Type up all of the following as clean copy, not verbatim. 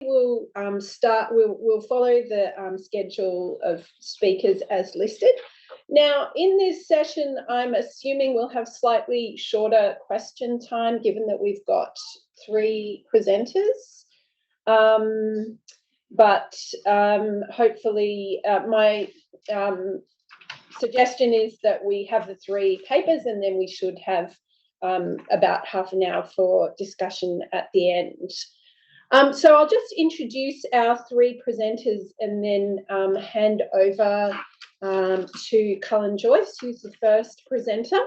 We'll we'll follow the schedule of speakers as listed. Now, in this session, I'm assuming we'll have slightly shorter question time, given that we've got 3 presenters. But hopefully, my suggestion is that we have the 3 papers, and then we should have about half an hour for discussion at the end. So I'll just introduce our 3 presenters and then hand over to Cullan Joyce, who's the first presenter.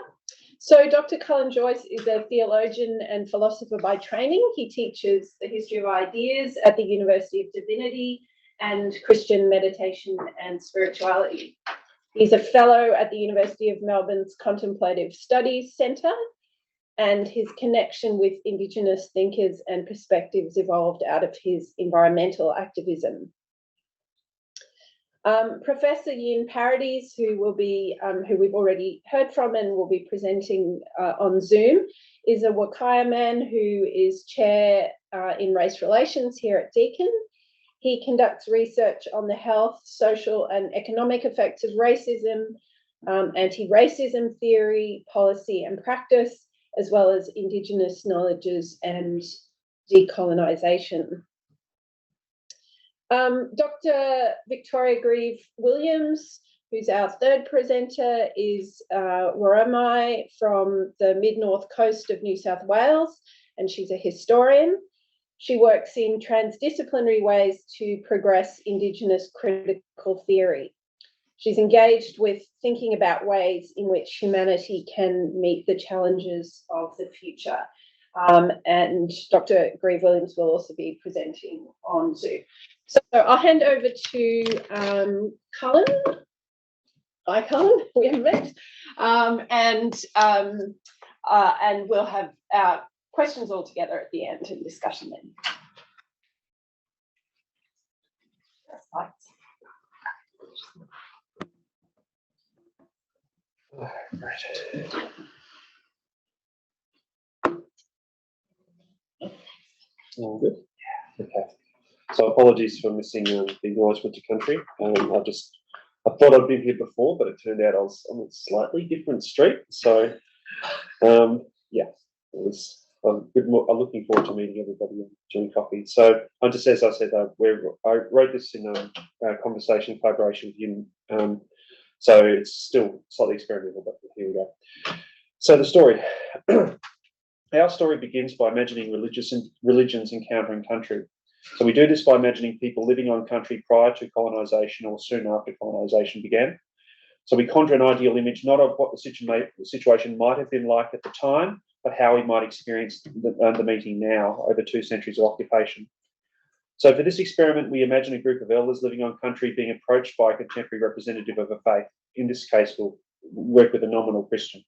So Dr. Cullan Joyce is a theologian and philosopher by training. He teaches the history of ideas at the University of Divinity and Christian meditation and spirituality. He's a fellow at the University of Melbourne's Contemplative Studies Centre, and his connection with Indigenous thinkers and perspectives evolved out of his environmental activism. Professor Yin Paradies, who we've already heard from and will be presenting on Zoom, is a Wakaya man who is chair in race relations here at Deakin. He conducts research on the health, social and economic effects of racism, anti-racism theory, policy and practice, as well as Indigenous knowledges and decolonisation. Dr. Victoria Grieve-Williams, who's our third presenter, is Warramai from the mid-north coast of New South Wales, and she's a historian. She works in transdisciplinary ways to progress Indigenous critical theory. She's engaged with thinking about ways in which humanity can meet the challenges of the future. And Dr. Grieve-Williams will also be presenting on Zoom. So I'll hand over to Cullan. Hi, Cullan. We haven't met. And we'll have our questions all together at the end and discussion then. Right. All good? Yeah. Okay. So apologies for missing the acknowledgement to country. I thought I'd been here before, but it turned out I was on a slightly different street. So, yeah, I'm looking forward to meeting everybody and doing coffee. So, as I said, I wrote this in a conversation collaboration with you. So it's still slightly experimental, but here we go. So the story. Our story begins by imagining religions encountering country. So we do this by imagining people living on country prior to colonisation or soon after colonisation began. So we conjure an ideal image not of what the situation might have been like at the time, but how we might experience the meeting now over 2 centuries of occupation. So for this experiment, we imagine a group of elders living on country being approached by a contemporary representative of a faith. In this case, we'll work with a nominal Christian.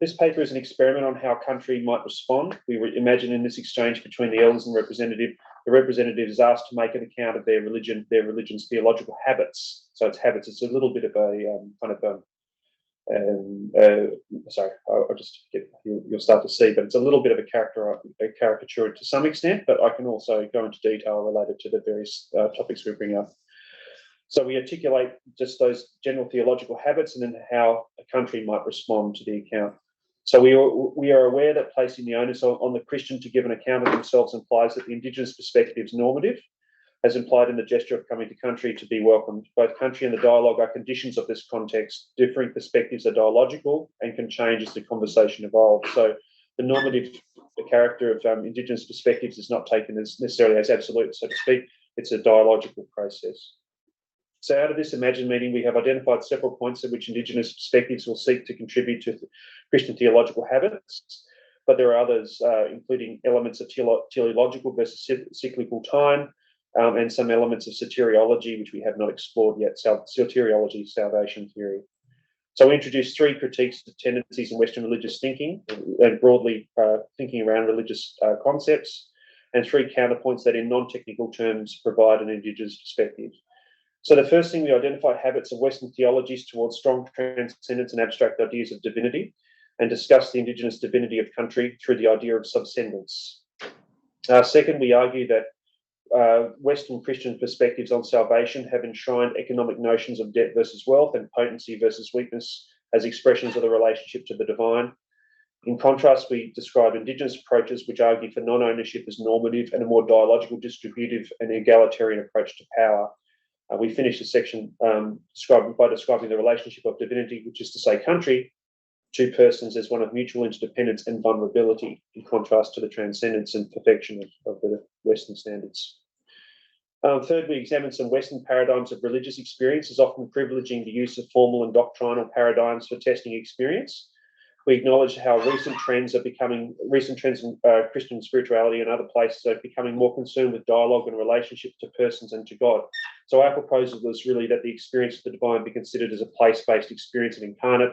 This paper is an experiment on how country might respond. We imagine in this exchange between the elders and representative, the representative is asked to make an account of their religion's theological habits. So it's habits. It's a little bit of a sorry, I'll just get, you'll start to see, but it's a little bit of a caricature to some extent, but I can also go into detail related to the various topics we bring up. So we articulate just those general theological habits and then how a country might respond to the account. So we are aware that placing the onus on the Christian to give an account of themselves implies that the Indigenous perspective is normative, as implied in the gesture of coming to country to be welcomed. Both country and the dialogue are conditions of this context. Differing perspectives are dialogical and can change as the conversation evolves. So the normative character of Indigenous perspectives is not taken as necessarily as absolute, so to speak. It's a dialogical process. So out of this imagined meeting, we have identified several points at which Indigenous perspectives will seek to contribute to Christian theological habits, but there are others, including elements of teleological versus cyclical time, and some elements of soteriology, which we have not explored yet, soteriology, salvation theory. So we introduced 3 critiques of tendencies in Western religious thinking, and broadly thinking around religious concepts, and 3 counterpoints that in non-technical terms provide an Indigenous perspective. So the first thing, we identify habits of Western theologies towards strong transcendence and abstract ideas of divinity. and discuss the Indigenous divinity of country through the idea of subsendence. Second, we argue that Western Christian perspectives on salvation have enshrined economic notions of debt versus wealth and potency versus weakness as expressions of the relationship to the divine. In contrast, we describe Indigenous approaches which argue for non-ownership as normative and a more dialogical, distributive and egalitarian approach to power. We finish the section by describing the relationship of divinity, which is to say country, to persons as one of mutual interdependence and vulnerability, in contrast to the transcendence and perfection of the Western standards. Third, we examine some Western paradigms of religious experience as often privileging the use of formal and doctrinal paradigms for testing experience. We acknowledge how recent trends in Christian spirituality and other places are becoming more concerned with dialogue and relationship to persons and to God. So our proposal is really that the experience of the divine be considered as a place-based experience and incarnate,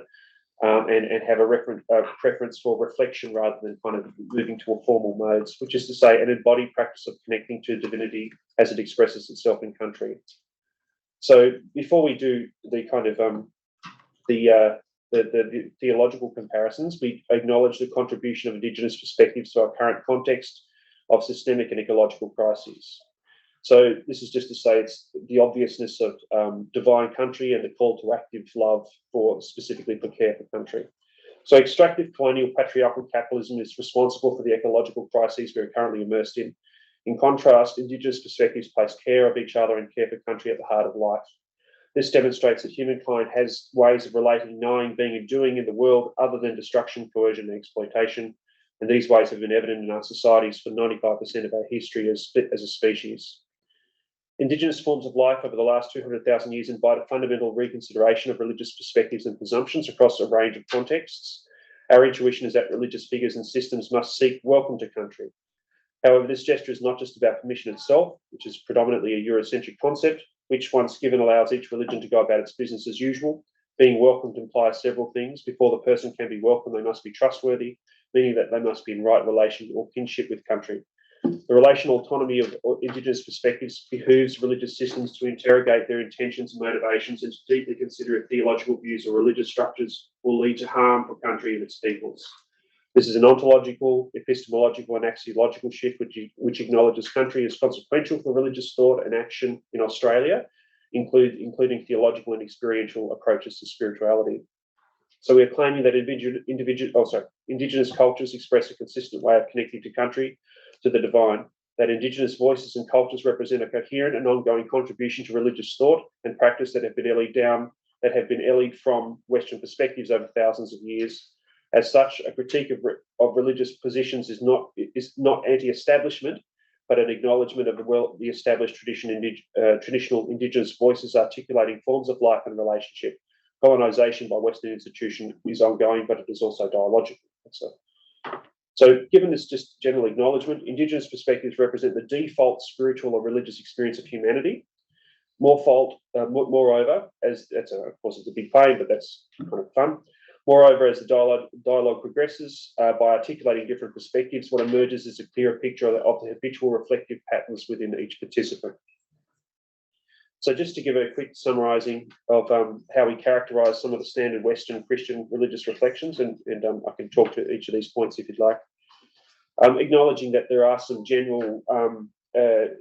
and have a preference for reflection rather than kind of moving to a formal modes, which is to say an embodied practice of connecting to divinity as it expresses itself in country. So before we do the kind of the theological comparisons, we acknowledge the contribution of Indigenous perspectives to our current context of systemic and ecological crises. So this is just to say it's the obviousness of divine country and the call to active love specifically for care for country. So extractive colonial patriarchal capitalism is responsible for the ecological crises we're currently immersed in. In contrast, Indigenous perspectives place care of each other and care for country at the heart of life. This demonstrates that humankind has ways of relating, knowing, being and doing in the world other than destruction, coercion and exploitation. And these ways have been evident in our societies for 95% of our history as a species. Indigenous forms of life over the last 200,000 years invite a fundamental reconsideration of religious perspectives and presumptions across a range of contexts. Our intuition is that religious figures and systems must seek welcome to country. However, this gesture is not just about permission itself, which is predominantly a Eurocentric concept, which once given allows each religion to go about its business as usual. Being welcomed implies several things. Before the person can be welcomed, they must be trustworthy, meaning that they must be in right relation or kinship with country. The relational autonomy of Indigenous perspectives behooves religious systems to interrogate their intentions and motivations and to deeply consider if theological views or religious structures will lead to harm for country and its peoples. This is an ontological, epistemological and axiological shift which acknowledges country as consequential for religious thought and action in Australia, including theological and experiential approaches to spirituality. So we are claiming that Indigenous cultures express a consistent way of connecting to country, to the divine, that Indigenous voices and cultures represent a coherent and ongoing contribution to religious thought and practice that have been allied from Western perspectives over thousands of years. As such, a critique of religious positions is not anti-establishment, but an acknowledgement of the established traditional Indigenous voices articulating forms of life and relationship. Colonisation by Western institutions is ongoing, but it is also dialogical. So given this just general acknowledgement, Indigenous perspectives represent the default spiritual or religious experience of humanity. Moreover, as that's of course it's a big pain, but that's kind of fun. Moreover, as the dialogue progresses, by articulating different perspectives, what emerges is a clearer picture of the habitual reflective patterns within each participant. So just to give a quick summarising of how we characterise some of the standard Western Christian religious reflections, and I can talk to each of these points if you'd like. Acknowledging that there are some general,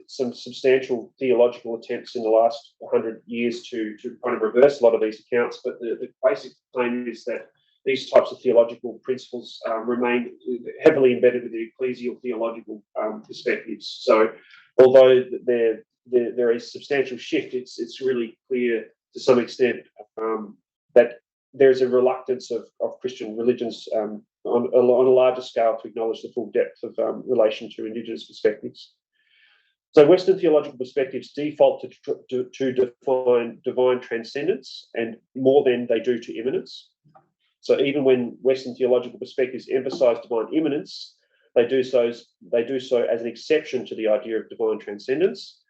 some substantial theological attempts in the last 100 years to kind of reverse a lot of these accounts, but the basic claim is that these types of theological principles remain heavily embedded with the ecclesial theological perspectives. So although there is substantial shift, it's really clear to some extent that there's a reluctance of Christian religions on a larger scale to acknowledge the full depth of relation to Indigenous perspectives. So Western theological perspectives default to define divine transcendence and more than they do to immanence. So even when Western theological perspectives emphasise divine immanence, they do so as an exception to the idea of divine transcendence.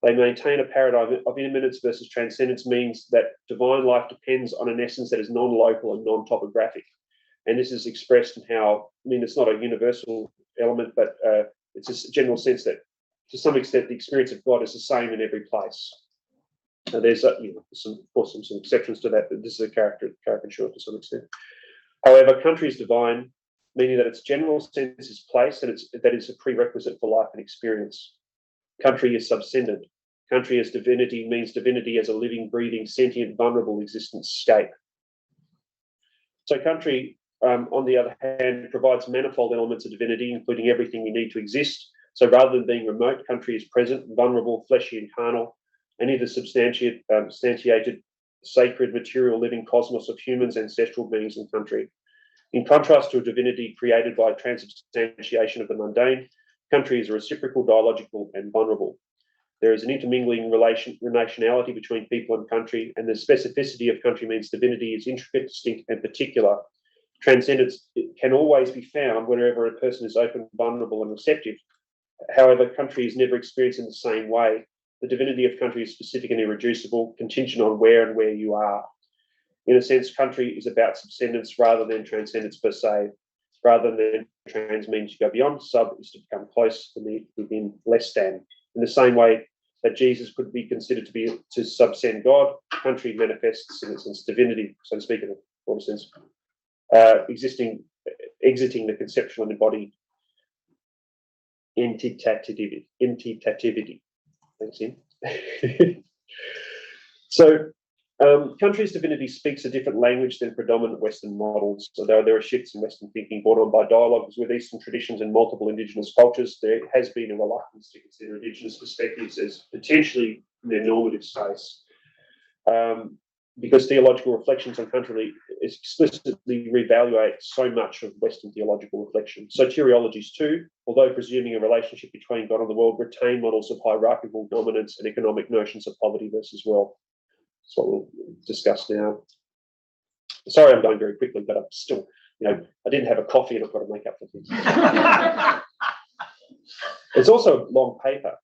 They maintain a paradigm of immanence versus transcendence means that divine life depends on an essence that is non-local and non-topographic. And this is expressed in how, I mean, it's not a universal element, but it's a general sense that to some extent the experience of God is the same in every place. There's of course some exceptions to that, but this is a caricature to some extent. However, country is divine, meaning that its general sense is place and that is a prerequisite for life and experience. Country is subscendent. Country as divinity means divinity as a living, breathing, sentient, vulnerable existence scape. So country, on the other hand, provides manifold elements of divinity, including everything we need to exist. So rather than being remote, country is present, vulnerable, fleshy and carnal, and in the substantiated, sacred, material, living cosmos of humans, ancestral beings and country. In contrast to a divinity created by transubstantiation of the mundane, country is a reciprocal, dialogical and vulnerable. There is an intermingling relationality between people and country, and the specificity of country means divinity is intricate, distinct and particular. Transcendence can always be found wherever a person is open, vulnerable and receptive. However, country is never experienced in the same way. The divinity of country is specific and irreducible, contingent on where you are. In a sense, country is about subsistence rather than transcendence per se. Rather than trans means to go beyond, sub is to become close, and within less than. In the same way that Jesus could be considered to subscend God, country manifests in its divinity, so to speak, in a broader sense, exiting the conceptual and embodied entitativity. Thanks, Ian. So, country's divinity speaks a different language than predominant Western models. Although there are shifts in Western thinking brought on by dialogues with Eastern traditions and multiple Indigenous cultures, there has been a reluctance to consider Indigenous perspectives as potentially in their normative space. Because theological reflections on country explicitly reevaluate so much of Western theological reflection. Soteriologies too, although presuming a relationship between God and the world, retain models of hierarchical dominance and economic notions of poverty versus wealth. That's what we'll discuss now. Sorry, I'm going very quickly, but I'm still, I didn't have a coffee and I've got to make up for things. It's also a long paper.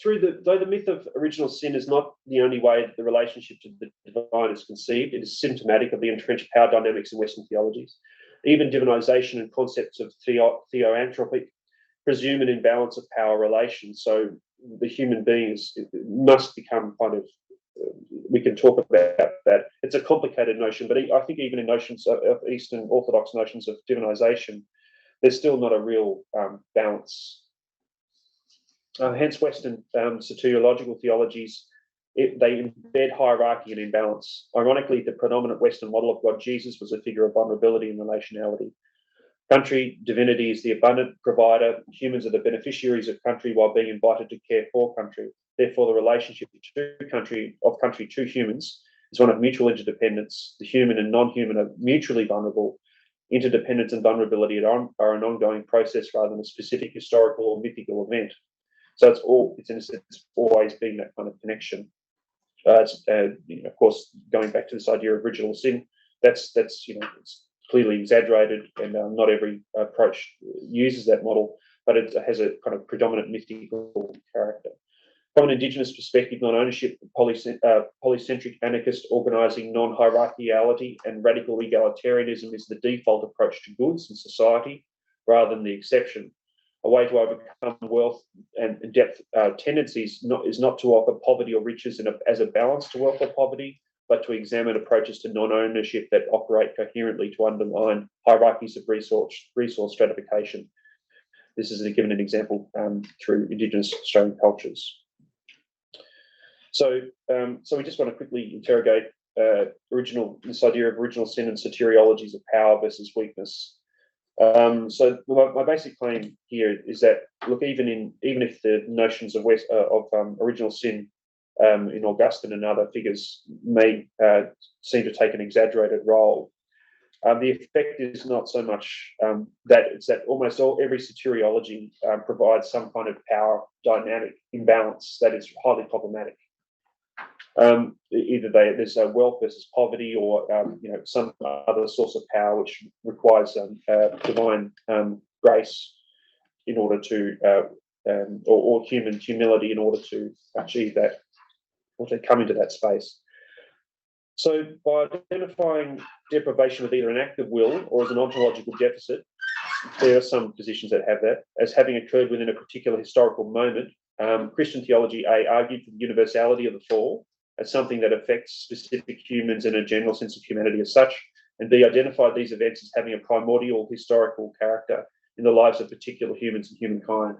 Though the myth of original sin is not the only way that the relationship to the divine is conceived, it is symptomatic of the entrenched power dynamics in Western theologies. Even divinization and concepts of theoanthropic presume an imbalance of power relations. So the human being must become kind of, we can talk about that. It's a complicated notion, but I think even in notions of Eastern Orthodox notions of divinization, there's still not a real balance. Hence, Western soteriological theologies, they embed hierarchy and imbalance. Ironically, the predominant Western model of God, Jesus, was a figure of vulnerability and relationality. Country, divinity is the abundant provider. Humans are the beneficiaries of country while being invited to care for country. Therefore, the relationship of country to humans is one of mutual interdependence. The human and non-human are mutually vulnerable. Interdependence and vulnerability are an ongoing process rather than a specific historical or mythical event. So it's in a sense always been that kind of connection. Of course, going back to this idea of original sin, that's it's clearly exaggerated, and not every approach uses that model, but it has a kind of predominant mythical character. From an Indigenous perspective, non-ownership, polycentric anarchist organising, non-hierarchiality, and radical egalitarianism is the default approach to goods in society rather than the exception. A way to overcome wealth and depth tendencies is not to offer poverty or riches as a balance to wealth or poverty, but to examine approaches to non-ownership that operate coherently to undermine hierarchies of resource stratification. This is given an example through Indigenous Australian cultures. So we just want to quickly interrogate this idea of original sin and soteriologies of power versus weakness. So my basic claim here is that, look, even if the notions of original sin in Augustine and other figures may seem to take an exaggerated role, the effect is not so much that it's that almost every soteriology provides some kind of power dynamic imbalance that is highly problematic. Either there's wealth versus poverty, or some other source of power which requires divine grace in order to, or human humility in order to achieve that, or to come into that space. So by identifying deprivation with either an act of will or as an ontological deficit, there are some positions that have that, as having occurred within a particular historical moment. Christian theology argued for the universality of the fall as something that affects specific humans in a general sense of humanity as such, and B, identified these events as having a primordial historical character in the lives of particular humans and humankind.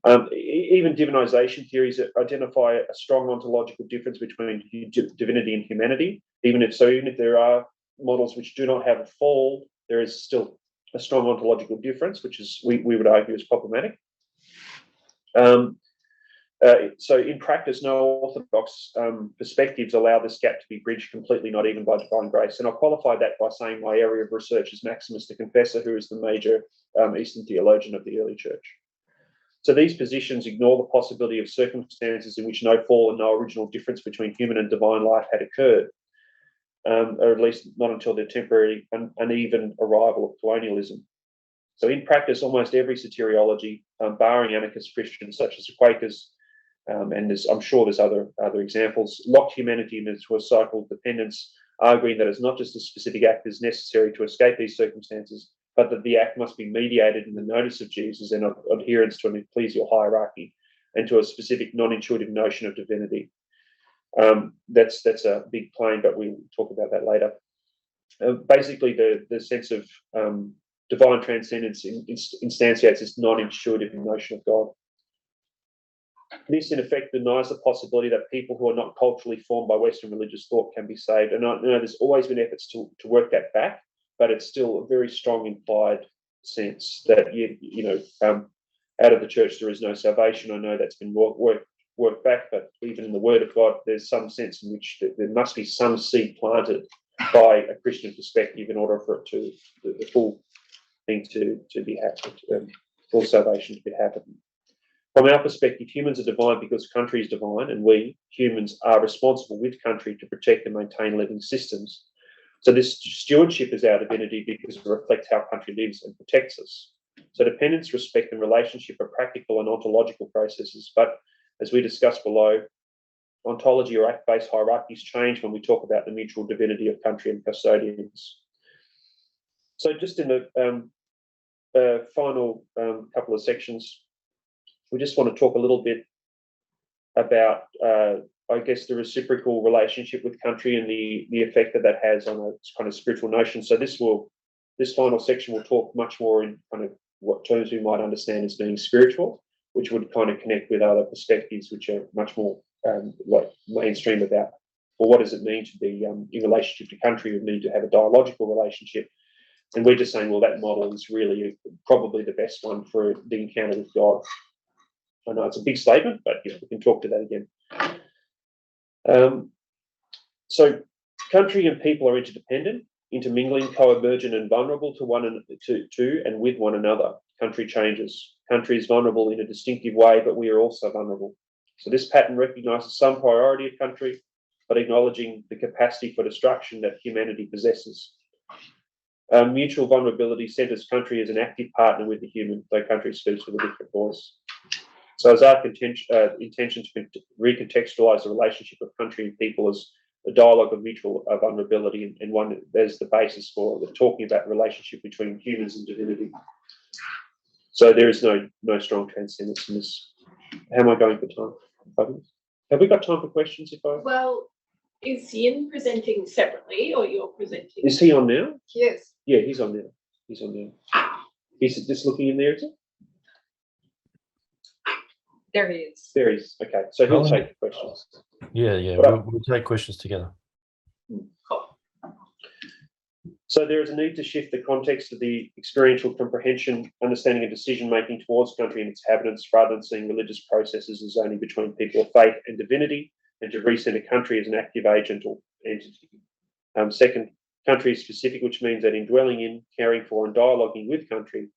Even divinization theories identify a strong ontological difference between divinity and humanity. Even if there are models which do not have a fall, there is still a strong ontological difference, which is we would argue is problematic. So in practice, no orthodox perspectives allow this gap to be bridged completely, not even by divine grace. And I'll qualify that by saying my area of research is Maximus the Confessor, who is the major Eastern theologian of the early church. So these positions ignore the possibility of circumstances in which no fall and no original difference between human and divine life had occurred, or at least not until the temporary uneven arrival of colonialism. So in practice, almost every soteriology, barring anarchist Christians such as the Quakers, and I'm sure there's other examples, locked humanity into a cycle of dependence, arguing that it's not just a specific act is necessary to escape these circumstances, but that the act must be mediated in the notice of Jesus and adherence to an ecclesial hierarchy and to a specific non-intuitive notion of divinity. That's a big claim, but we'll talk about that later. Basically, the sense of divine transcendence instantiates this non-intuitive notion of God. This, in effect, denies the possibility that people who are not culturally formed by Western religious thought can be saved. And I know there's always been efforts to work that back, but it's still a very strong implied sense that, out of the church there is no salvation. I know that's been worked back, but even in the Word of God, there's some sense in which there must be some seed planted by a Christian perspective in order for it to the full thing to be happened, full salvation to be happening. From our perspective, humans are divine because country is divine, and we, humans, are responsible with country to protect and maintain living systems. So this stewardship is our divinity because it reflects how country lives and protects us. So dependence, respect, and relationship are practical and ontological processes, but as we discussed below, ontology or act-based hierarchies change when we talk about the mutual divinity of country and custodians. So just in the final couple of sections, we just want to talk a little bit about, I guess, the reciprocal relationship with country and the effect that has on a kind of spiritual notion. So this final section will talk much more in kind of what terms we might understand as being spiritual, which would kind of connect with other perspectives which are much more like mainstream about, well, what does it mean to be in relationship to country? We need to have a dialogical relationship. And we're just saying, well, that model is really probably the best one for the encounter with God. I know it's a big statement, but we can talk to that again. So country and people are interdependent, intermingling, co-emergent and vulnerable to and with one another. Country changes. Country is vulnerable in a distinctive way, but we are also vulnerable. So this pattern recognises some priority of country, but acknowledging the capacity for destruction that humanity possesses. Mutual vulnerability centres country as an active partner with the human, though country speaks with a different voice. So it's our intention to recontextualise the relationship of country and people as a dialogue of mutual vulnerability, and one as the basis for talking about the relationship between humans and divinity. So there is no strong transcendence in this. How am I going for time? 5 minutes? Have we got time for questions? Well, is Yin presenting separately, or you're presenting? Is he on now? Yes. Yeah, he's on now. He's on now. He's just looking in there, is it? There he is. There he is. Okay, so he'll take the questions. Yeah. We'll take questions together. Cool. So there is a need to shift the context of the experiential comprehension, understanding and decision-making towards country and its inhabitants, rather than seeing religious processes as only between people of faith and divinity, and to recenter country as an active agent or entity. Second, country is specific, which means that in dwelling in, caring for and dialoguing with country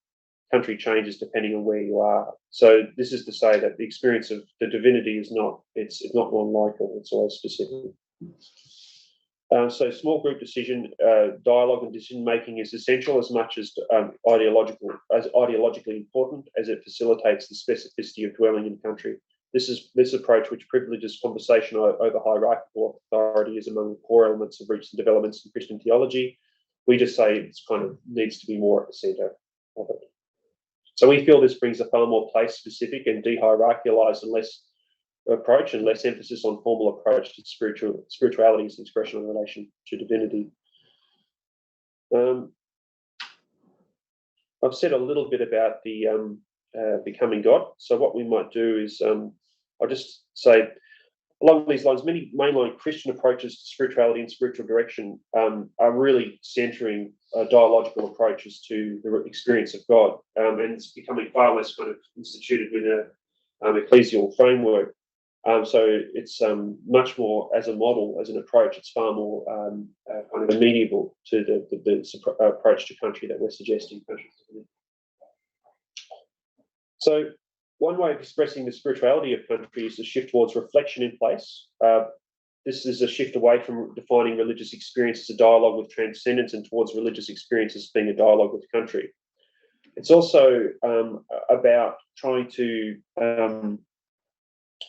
changes depending on where you are. So this is to say that the experience of the divinity is not non-local, it's always specific. So small group decision, dialogue and decision making is essential as much as ideologically important as it facilitates the specificity of dwelling in country. This approach, which privileges conversation over hierarchical authority, is among the core elements of recent developments in Christian theology. We just say it's kind of needs to be more at the centre of it. So we feel this brings a far more place-specific and de-hierarchalised and less approach and less emphasis on formal approach to spirituality as an expression in relation to divinity. I've said a little bit about the becoming God. So what we might do is, I'll just say, along these lines, many mainline Christian approaches to spirituality and spiritual direction are really centering dialogical approaches to the experience of God, and it's becoming far less kind of instituted within an ecclesial framework. So it's much more as a model, as an approach. It's far more kind of amenable to the approach to country that we're suggesting. So one way of expressing the spirituality of country is to shift towards reflection in place. This is a shift away from defining religious experience as a dialogue with transcendence and towards religious experiences being a dialogue with country. It's also about trying to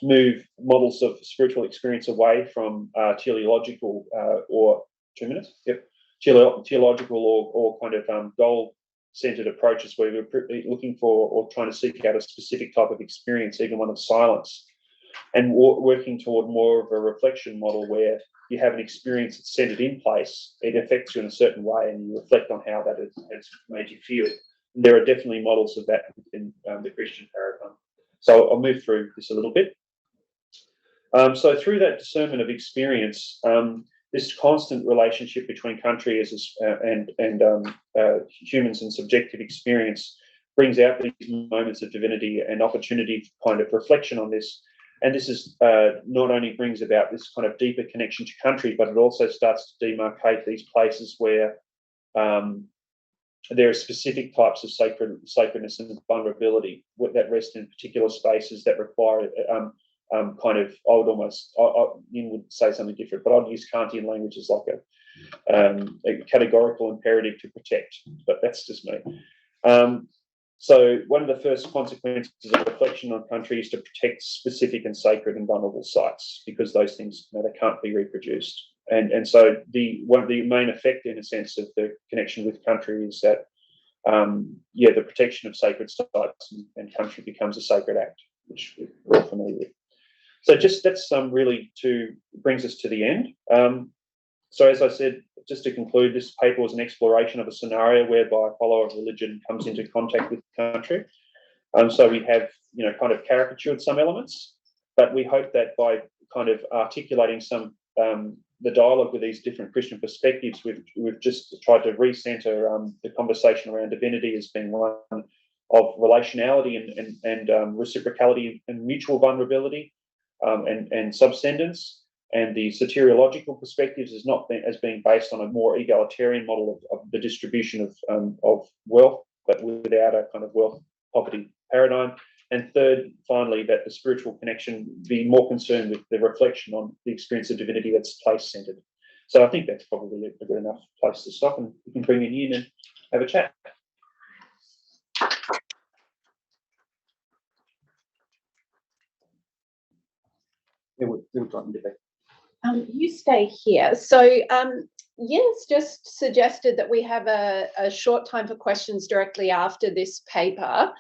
move models of spiritual experience away from teleological or 2 minutes? Yep. Teleological or kind of goal-centered approaches where we're looking for or trying to seek out a specific type of experience, even one of silence, and working toward more of a reflection model where you have an experience that's centered in place, it affects you in a certain way, and you reflect on how that has made you feel. And there are definitely models of that in the Christian paradigm. So I'll move through this a little bit. So through that discernment of experience, this constant relationship between country and humans and subjective experience brings out these moments of divinity and opportunity for kind of reflection on this. And this is not only brings about this kind of deeper connection to country, but it also starts to demarcate these places where there are specific types of sacredness and vulnerability that rest in particular spaces that require kind of, you would say something different, but I'd use Kantian language as like a categorical imperative to protect, but that's just me. So one of the first consequences of reflection on country is to protect specific and sacred and vulnerable sites, because those things, they can't be reproduced. And so one of the main effect, in a sense, of the connection with country is that, the protection of sacred sites and country becomes a sacred act, which we're all familiar with. So that's really brings us to the end. So as I said, just to conclude, this paper was an exploration of a scenario whereby a follower of religion comes into contact with country. So we have, kind of caricatured some elements, but we hope that by kind of articulating some the dialogue with these different Christian perspectives, we've just tried to recenter the conversation around divinity as being one of relationality and reciprocality and mutual vulnerability and subscendence, and the soteriological perspectives as being based on a more egalitarian model of the distribution of wealth, but without a kind of wealth poverty paradigm. And third, finally, that the spiritual connection be more concerned with the reflection on the experience of divinity that's place-centered. So I think that's probably a good enough place to stop, and we can bring it in and have a chat. You stay here. So Yin's just suggested that we have a short time for questions directly after this paper.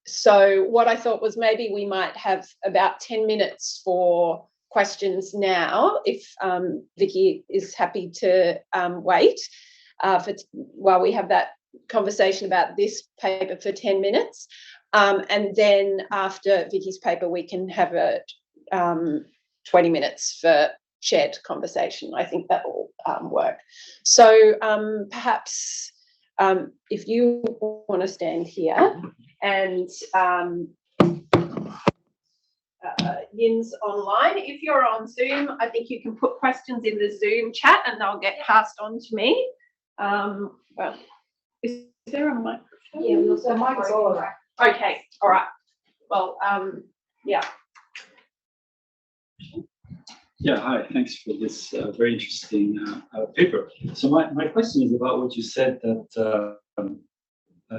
So what I thought was maybe we might have about 10 minutes for questions now, if Vicky is happy to wait while we have that conversation about this paper for 10 minutes. And then after Vicky's paper, we can have a 20 minutes for shared conversation. I think that will work. So perhaps if you want to stand here, and Yin's online. If you're on Zoom, I think you can put questions in the Zoom chat and they'll get passed on to me. Well, is there a microphone? Yeah, the mic's all right. Okay, all right. Well, yeah. Yeah, hi, thanks for this very interesting paper. So my question is about what you said, that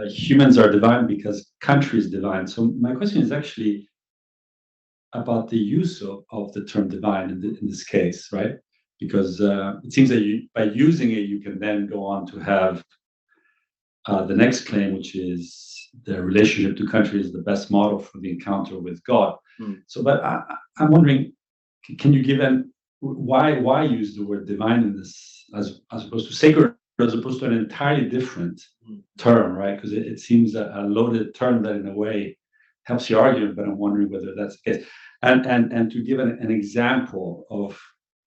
humans are divine because country is divine. So my question is actually about the use of the term divine in this case, right? Because it seems that by using it, you can then go on to have the next claim, which is the relationship to country is the best model for the encounter with God. So, but I'm wondering, can you give why use the word divine in this as opposed to sacred, as opposed to an entirely different term, right? Because it seems a loaded term that in a way helps your argument, but I'm wondering whether that's the case. And to give an example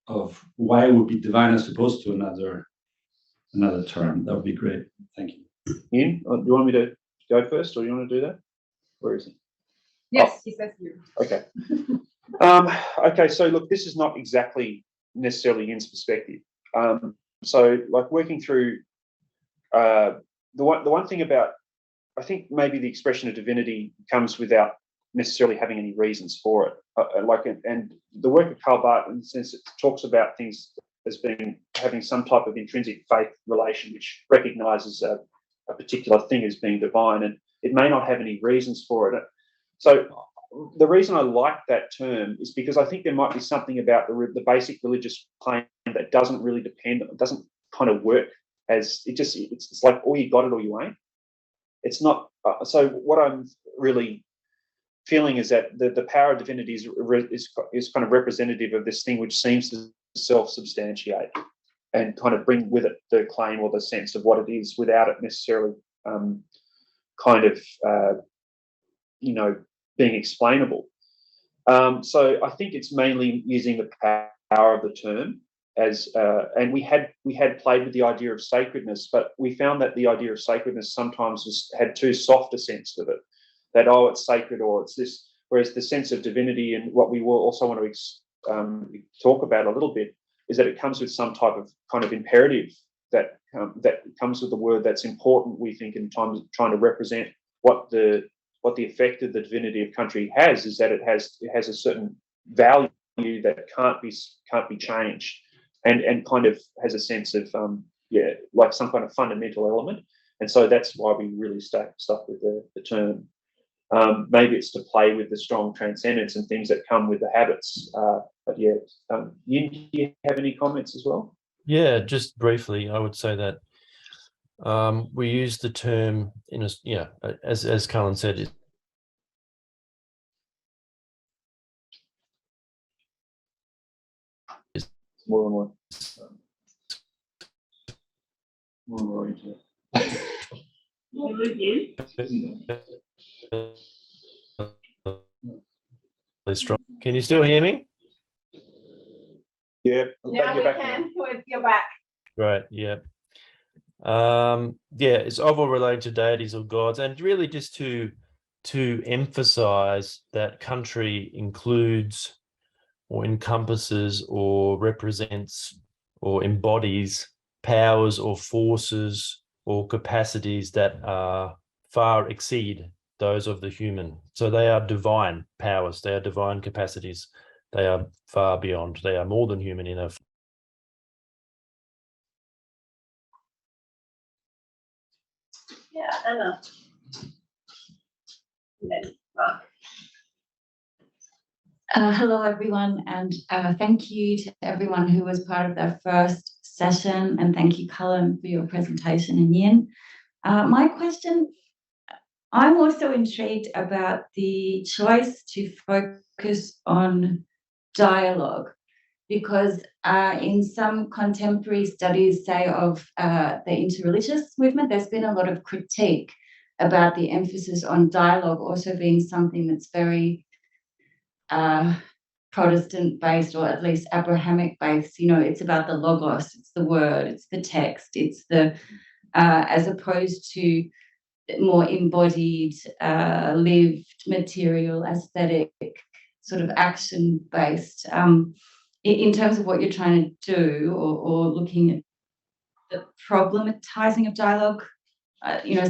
of why it would be divine as opposed to another term, that would be great. Thank you. Ian, do you want me to go first, or do you want to do that? Where is he? Yes, he says you. Okay. Okay, so look, this is not exactly necessarily Ian's perspective. So like working through the one thing about, I think maybe the expression of divinity comes without necessarily having any reasons for it. And the work of Karl Barth, in the sense, it talks about things as being having some type of intrinsic faith relation, which recognises a particular thing as being divine, and it may not have any reasons for it. So the reason I like that term is because I think there might be something about the basic religious claim that doesn't really depend, it doesn't kind of work as it's like, or you got it or you ain't. It's not. So what I'm really feeling is that the power of divinity is kind of representative of this thing which seems to self-substantiate and kind of bring with it the claim or the sense of what it is without it necessarily being explainable. So I think it's mainly using the power of the term as, and we had played with the idea of sacredness, but we found that the idea of sacredness sometimes had too soft a sense of it, that, oh, it's sacred or it's this, whereas the sense of divinity and what we will also want to talk about a little bit is that it comes with some type of kind of imperative that comes with the word that's important, we think, in times of trying to represent what the effect of the divinity of country has, is that it has a certain value that can't be changed, and kind of has a sense of like some kind of fundamental element. And so that's why we really stuck with the term. Maybe it's to play with the strong transcendence and things that come with the habits. But yeah, do you have any comments as well? Yeah, just briefly, I would say that we use the term as Cullan said, More and more. More into strong. Can you still hear me? Yeah. Now we can. You're back. Right. Yeah. It's of or relating to deities or gods, and really just to emphasize that country includes or encompasses or represents or embodies powers or forces or capacities that far exceed those of the human. So they are divine powers, they are divine capacities, they are far beyond, they are more than human in a. Yeah, Anna. And then Mark. Hello, everyone, and thank you to everyone who was part of the first session, and thank you, Cullan, for your presentation, and Ian. My question, I'm also intrigued about the choice to focus on dialogue, because in some contemporary studies, say, of the interreligious movement, there's been a lot of critique about the emphasis on dialogue also being something that's very Protestant based, or at least Abrahamic based. It's about the logos, it's the word, it's the text, it's the as opposed to more embodied, lived, material, aesthetic, sort of action based. In terms of what you're trying to do, or looking at the problematizing of dialogue,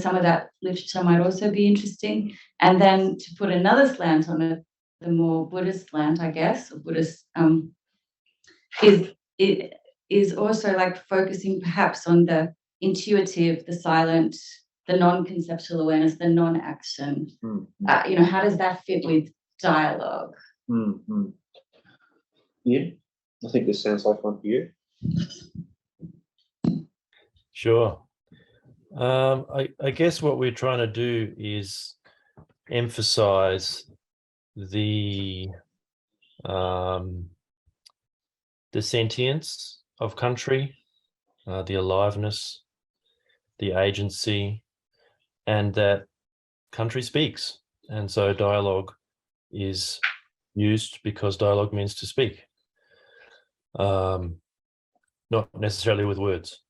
some of that literature might also be interesting. And then to put another slant on it, the more Buddhist slant, I guess, or Buddhist, is also like focusing perhaps on the intuitive, the silent, the non-conceptual awareness, the non-action. How does that fit with dialogue? Yeah, I think this sounds like one for you. Sure. I guess what we're trying to do is emphasize the sentience of country, the aliveness, the agency, and that country speaks. And so dialogue is used because dialogue means to speak, not necessarily with words.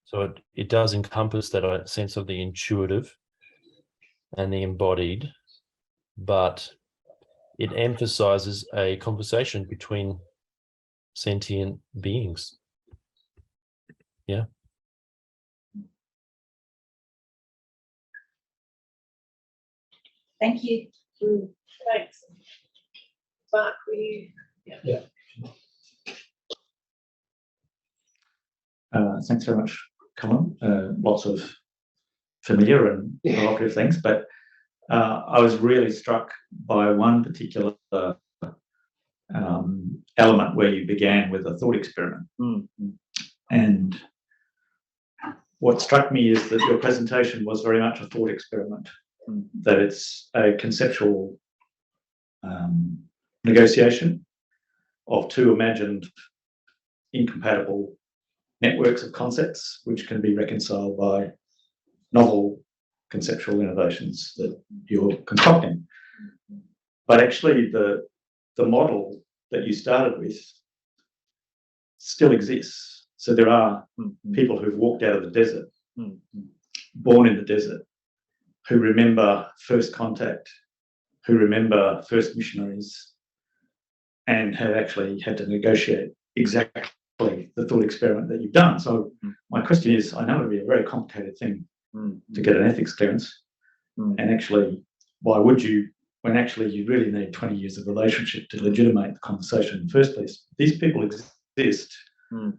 So it does encompass that sense of the intuitive and the embodied, but it emphasizes a conversation between sentient beings. Yeah. Thank you. Thanks. Mark, were you? Yeah. Thanks very much, Cullan. Lots of familiar and provocative things, but I was really struck by one particular element where you began with a thought experiment. And what struck me is that your presentation was very much a thought experiment, that it's a conceptual negotiation of two imagined incompatible networks of concepts which can be reconciled by novel conceptual innovations that you're concocting. But actually the model that you started with still exists. So there are people who've walked out of the desert, born in the desert, who remember first contact, who remember first missionaries, and have actually had to negotiate exactly the thought experiment that you've done. So my question is, I know it'd be a very complicated thing to get an ethics clearance, and actually, why would you, when actually you really need 20 years of relationship to legitimate the conversation in the first place? These people exist, and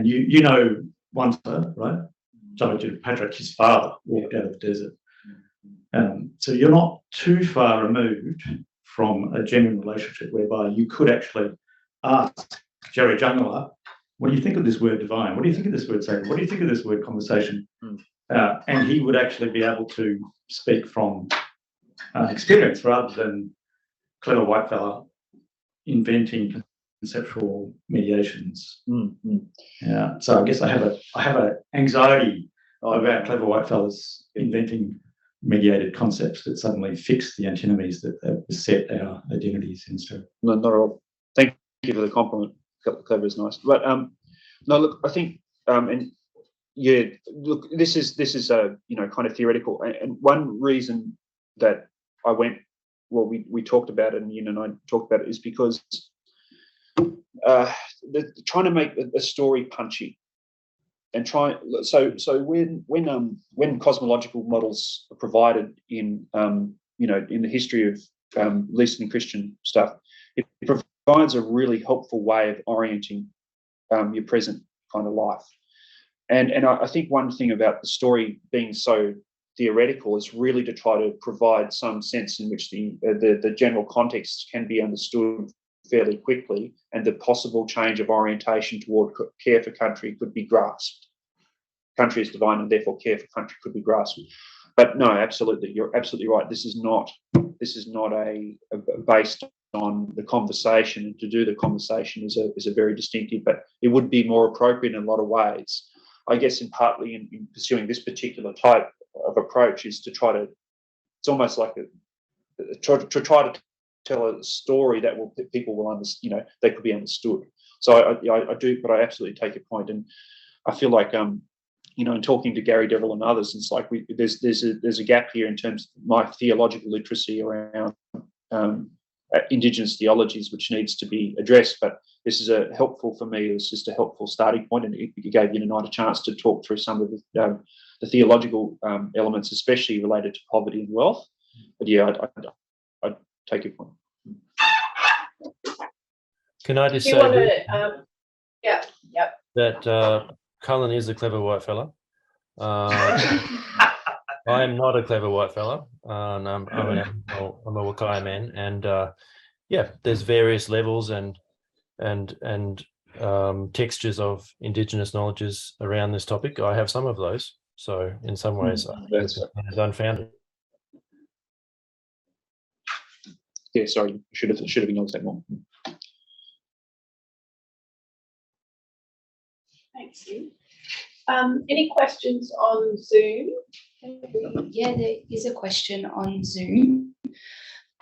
you know one side, right? John Patrick, his father, walked out of the desert. So you're not too far removed from a genuine relationship whereby you could actually ask Jerry Jungler, what do you think of this word divine? What do you think of this word sacred? What do you think of this word conversation? And he would actually be able to speak from experience rather than clever white fella inventing conceptual mediations. Yeah. So I guess I have a anxiety about clever white fellas inventing mediated concepts that suddenly fix the antinomies that have beset our identities instead. No, not at all. Thank you for the compliment. Clever is nice, but no. Look, I think, and yeah, look, this is kind of theoretical, and one reason that I went, well, we talked about it, and you and I talked about it, is because trying to make a story punchy, and so when cosmological models are provided in in the history of at least in Christian stuff, it provides a really helpful way of orienting your present kind of life. And I think one thing about the story being so theoretical is really to try to provide some sense in which the general context can be understood fairly quickly, and the possible change of orientation toward care for country could be grasped. Country is divine, and therefore care for country could be grasped. But no, absolutely, you're absolutely right. This is not a based on the conversation, and to do the conversation is a very distinctive, but it would be more appropriate in a lot of ways. I guess partly in pursuing this particular type of approach is to try to, it's almost like try to tell a story that people will understand, they could be understood. So I do, but I absolutely take your point, and I feel like in talking to Gary Devil and others, it's like there's a gap here in terms of my theological literacy around Indigenous theologies, which needs to be addressed. But this is helpful for me. It's just a helpful starting point, and it gave you and I a chance to talk through some of the theological elements, especially related to poverty and wealth. But yeah, I take your point. Can I just Do you say want to? Yep. that Cullan is a clever white fella. I am not a clever white fella, and I'm a Wakai man, and there's various levels and textures of Indigenous knowledges around this topic. I have some of those, so in some ways, it's unfounded. Yeah, sorry, should have acknowledged that more. Thank you. Any questions on Zoom? Yeah, there is a question on Zoom.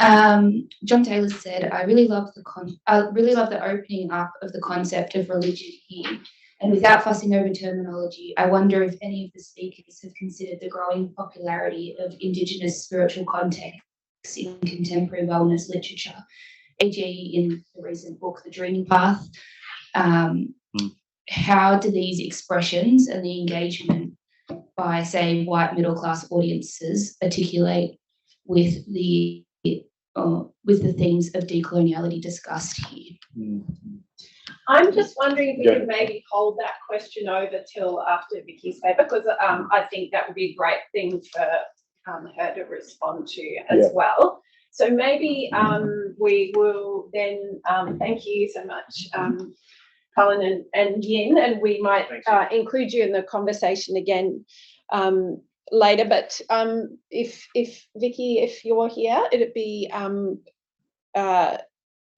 John Taylor said, I really love the opening up of the concept of religion here. And without fussing over terminology, I wonder if any of the speakers have considered the growing popularity of Indigenous spiritual contexts in contemporary wellness literature, e.g. in the recent book, The Dreaming Path. How do these expressions and the engagement by, say, white middle-class audiences articulate with the themes of decoloniality discussed here? I'm just wondering if we could maybe hold that question over till after Vicky's paper, because I think that would be a great thing for her to respond to as well. So maybe we will then, thank you so much, Cullan and Yin, and we might include you in the conversation again later. But if Vicky, if you're here, it'd be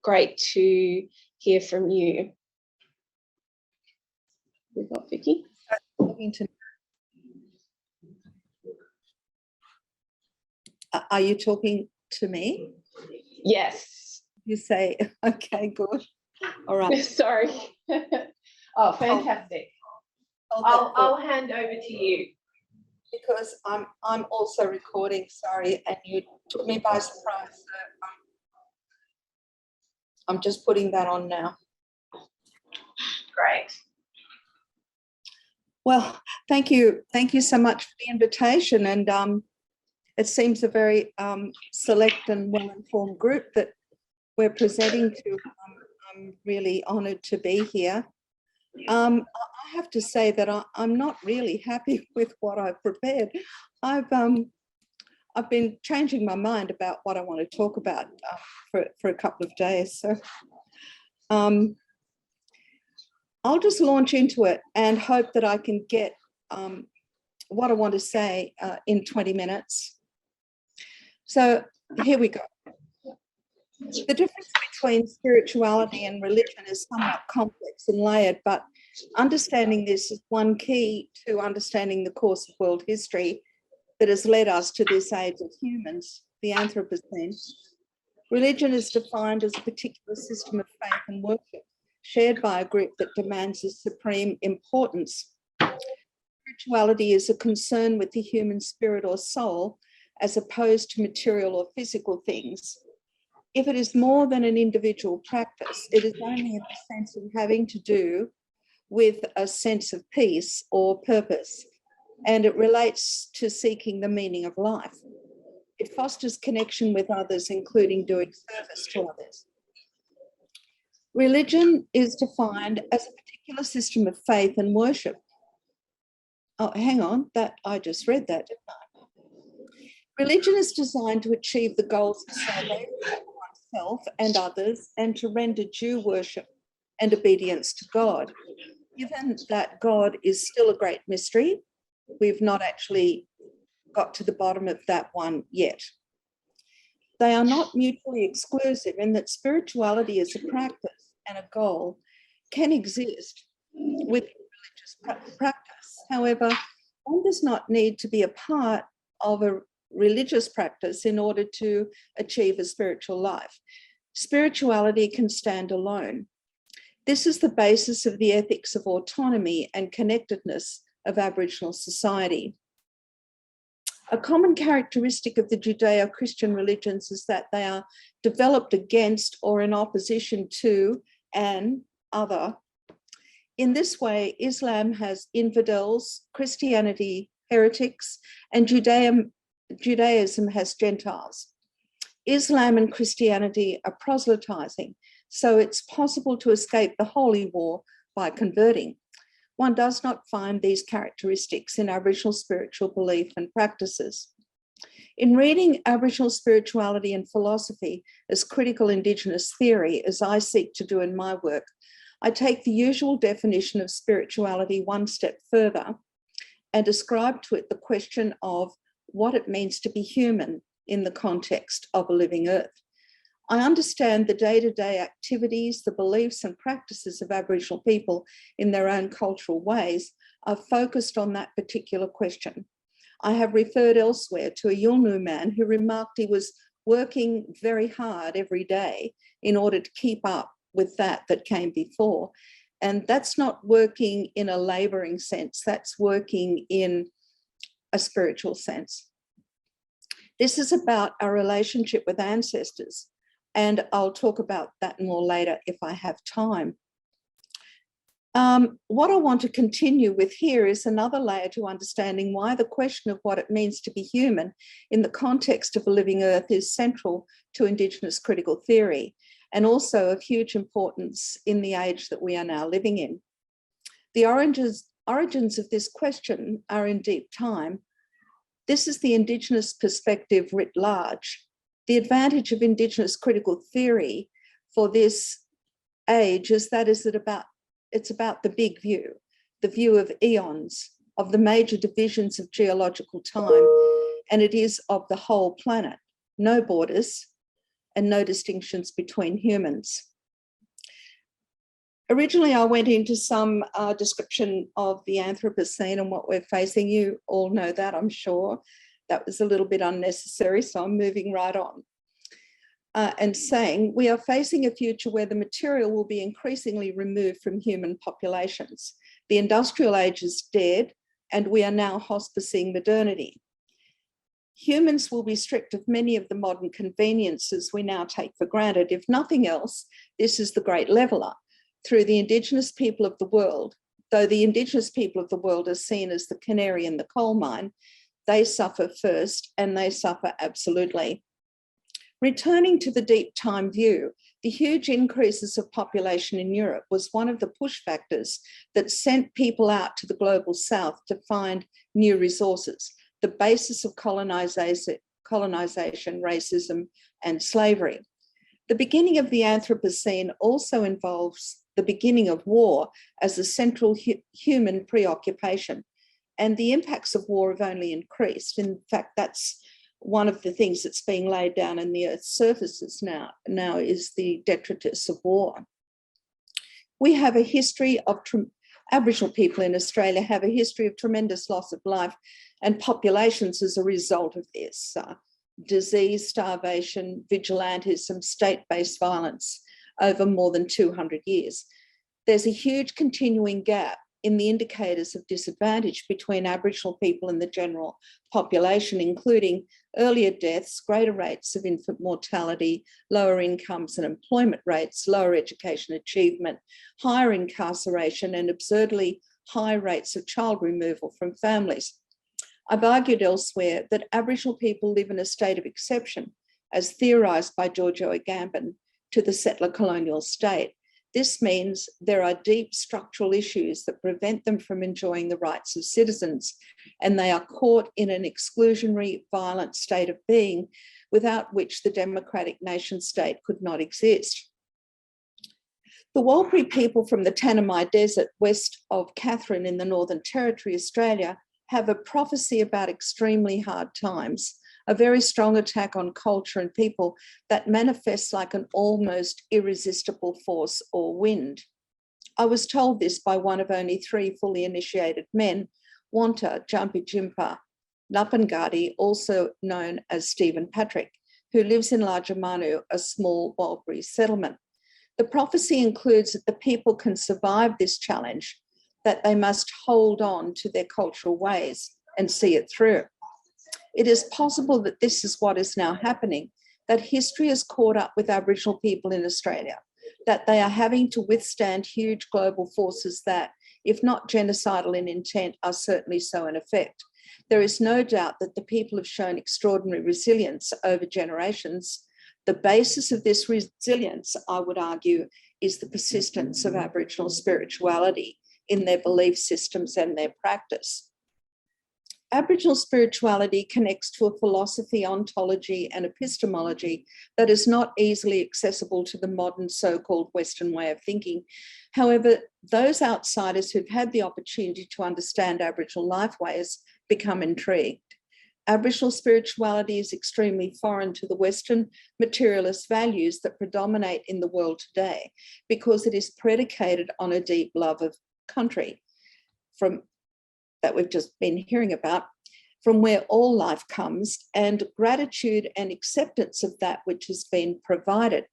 great to hear from you. We've got Vicky. Are you talking to me? Yes. You say, okay, good. All right. Sorry. Oh, fantastic. I'll hand over to you. Because I'm also recording, sorry, and you took me by surprise. So I'm just putting that on now. Great. Well, thank you so much for the invitation, and it seems a very select and well-informed group that we're presenting to. I'm really honoured to be here. I have to say that I'm not really happy with what I've prepared. I've been changing my mind about what I want to talk about for a couple of days. So I'll just launch into it and hope that I can get what I want to say in 20 minutes. So here we go. The difference between spirituality and religion is somewhat complex and layered, but understanding this is one key to understanding the course of world history that has led us to this age of humans, the Anthropocene. Religion is defined as a particular system of faith and worship shared by a group that demands a supreme importance. Spirituality is a concern with the human spirit or soul as opposed to material or physical things. If it is more than an individual practice, it is only in the sense of having to do with a sense of peace or purpose, and it relates to seeking the meaning of life. It fosters connection with others, including doing service to others. Religion is defined as a particular system of faith and worship. Oh, hang on, I just read that, didn't I? Religion is designed to achieve the goals of salvation for oneself and others, and to render due worship and obedience to God. Given that God is still a great mystery, we've not actually got to the bottom of that one yet. They are not mutually exclusive in that spirituality as a practice and a goal can exist with religious practice. However, one does not need to be a part of a religious practice in order to achieve a spiritual life. Spirituality can stand alone. This is the basis of the ethics of autonomy and connectedness of Aboriginal society. A common characteristic of the Judeo-Christian religions is that they are developed against or in opposition to an other. In this way, Islam has infidels, Christianity, heretics, and Judaism has Gentiles. Islam and Christianity are proselytizing, so it's possible to escape the holy war by converting. One does not find these characteristics in Aboriginal spiritual belief and practices. In reading Aboriginal spirituality and philosophy as critical Indigenous theory, as I seek to do in my work, I take the usual definition of spirituality one step further and ascribe to it the question of what it means to be human in the context of a living earth. I understand the day-to-day activities, the beliefs and practices of Aboriginal people in their own cultural ways are focused on that particular question. I have referred elsewhere to a Yolngu man who remarked he was working very hard every day in order to keep up with that came before. And that's not working in a labouring sense, that's working in a spiritual sense. This is about our relationship with ancestors, and I'll talk about that more later if I have time. What I want to continue with here is another layer to understanding why the question of what it means to be human in the context of a living earth is central to Indigenous critical theory, and also of huge importance in the age that we are now living in. The origins of this question are in deep time. This is the Indigenous perspective writ large. The advantage of Indigenous critical theory for this age is that it's about the big view, the view of eons, of the major divisions of geological time, and it is of the whole planet, no borders and no distinctions between humans. Originally, I went into some description of the Anthropocene and what we're facing. You all know that, I'm sure. That was a little bit unnecessary, so I'm moving right on. And saying we are facing a future where the material will be increasingly removed from human populations. The industrial age is dead, and we are now hospicing modernity. Humans will be stripped of many of the modern conveniences we now take for granted. If nothing else, this is the great leveller. Through the Indigenous people of the world, though the Indigenous people of the world are seen as the canary in the coal mine, they suffer first, and they suffer absolutely. Returning to the deep time view, the huge increases of population in Europe was one of the push factors that sent people out to the global south to find new resources, the basis of colonization, racism, and slavery. The beginning of the Anthropocene also involves the beginning of war as a central human preoccupation, and the impacts of war have only increased. In fact, that's one of the things that's being laid down in the Earth's surfaces now is the detritus of war. We have a history of, Aboriginal people in Australia have a history of tremendous loss of life and populations as a result of this. Disease, starvation, vigilantism, state-based violence over more than 200 years. There's a huge continuing gap in the indicators of disadvantage between Aboriginal people and the general population, including earlier deaths, greater rates of infant mortality, lower incomes and employment rates, lower education achievement, higher incarceration, and absurdly high rates of child removal from families. I've argued elsewhere that Aboriginal people live in a state of exception, as theorised by Giorgio Agamben, to the settler colonial state. This means there are deep structural issues that prevent them from enjoying the rights of citizens, and they are caught in an exclusionary, violent state of being without which the democratic nation state could not exist. The Warlpiri people from the Tanami Desert west of Katherine in the Northern Territory, Australia, have a prophecy about extremely hard times, a very strong attack on culture and people that manifests like an almost irresistible force or wind. I was told this by one of only 3 fully initiated men, Wanta Jampi Jimpa Napangadi, also known as Stephen Patrick, who lives in Lajamanu, a small Warlpiri settlement. The prophecy includes that the people can survive this challenge, that they must hold on to their cultural ways and see it through. It is possible that this is what is now happening, that history has caught up with Aboriginal people in Australia, that they are having to withstand huge global forces that, if not genocidal in intent, are certainly so in effect. There is no doubt that the people have shown extraordinary resilience over generations. The basis of this resilience, I would argue, is the persistence of Aboriginal spirituality in their belief systems and their practice. Aboriginal spirituality connects to a philosophy, ontology, and epistemology that is not easily accessible to the modern so-called Western way of thinking. However, those outsiders who've had the opportunity to understand Aboriginal lifeways become intrigued. Aboriginal spirituality is extremely foreign to the Western materialist values that predominate in the world today, because it is predicated on a deep love of country, from that we've just been hearing about, from where all life comes, and gratitude and acceptance of that which has been provided.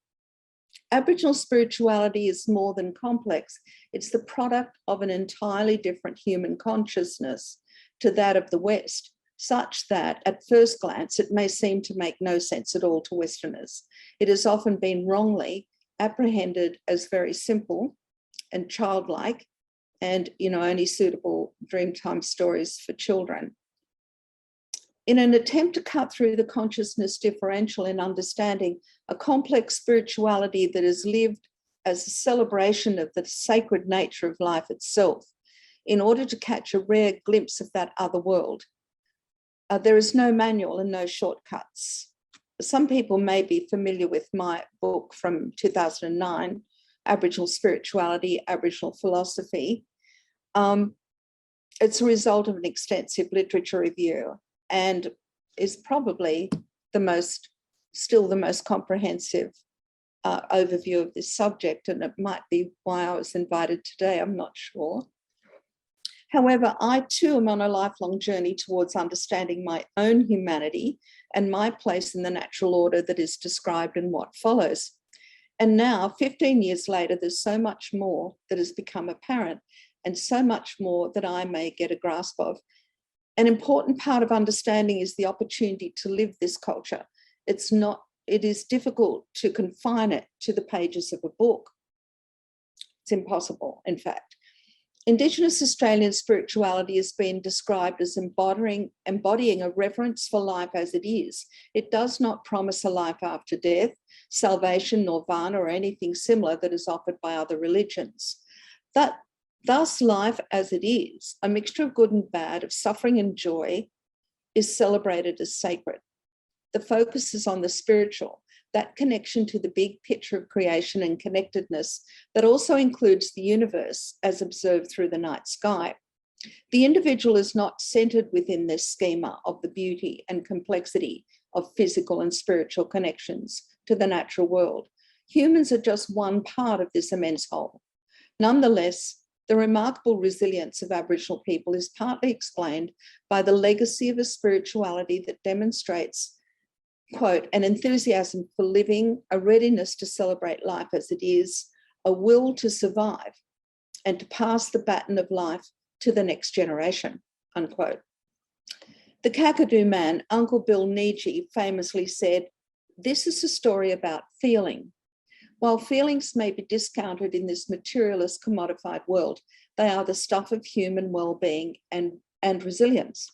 Aboriginal spirituality is more than complex. It's the product of an entirely different human consciousness to that of the West, such that at first glance it may seem to make no sense at all to Westerners. It has often been wrongly apprehended as very simple and childlike, and only suitable Dreamtime stories for children. In an attempt to cut through the consciousness differential in understanding a complex spirituality that is lived as a celebration of the sacred nature of life itself, in order to catch a rare glimpse of that other world, there is no manual and no shortcuts. Some people may be familiar with my book from 2009, Aboriginal Spirituality, Aboriginal Philosophy. It's a result of an extensive literature review, and is probably still the most comprehensive overview of this subject, and it might be why I was invited today, I'm not sure. However, I too am on a lifelong journey towards understanding my own humanity and my place in the natural order that is described in what follows. And now, 15 years later, there's so much more that has become apparent, and so much more that I may get a grasp of. An important part of understanding is the opportunity to live this culture. It is difficult to confine it to the pages of a book. It's impossible, in fact. Indigenous Australian spirituality has been described as embodying a reverence for life as it is. It does not promise a life after death, salvation, nirvana, or anything similar that is offered by other religions. Thus, life as it is, a mixture of good and bad, of suffering and joy, is celebrated as sacred. The focus is on the spiritual, that connection to the big picture of creation and connectedness that also includes the universe as observed through the night sky. The individual is not centered within this schema of the beauty and complexity of physical and spiritual connections to the natural world. Humans are just one part of this immense whole. Nonetheless, the remarkable resilience of Aboriginal people is partly explained by the legacy of a spirituality that demonstrates, quote, an enthusiasm for living, a readiness to celebrate life as it is, a will to survive, and to pass the baton of life to the next generation, unquote. The Kakadu man, Uncle Bill Niji, famously said, "This is a story about feeling. While feelings may be discounted in this materialist commodified world, they are the stuff of human well-being and resilience."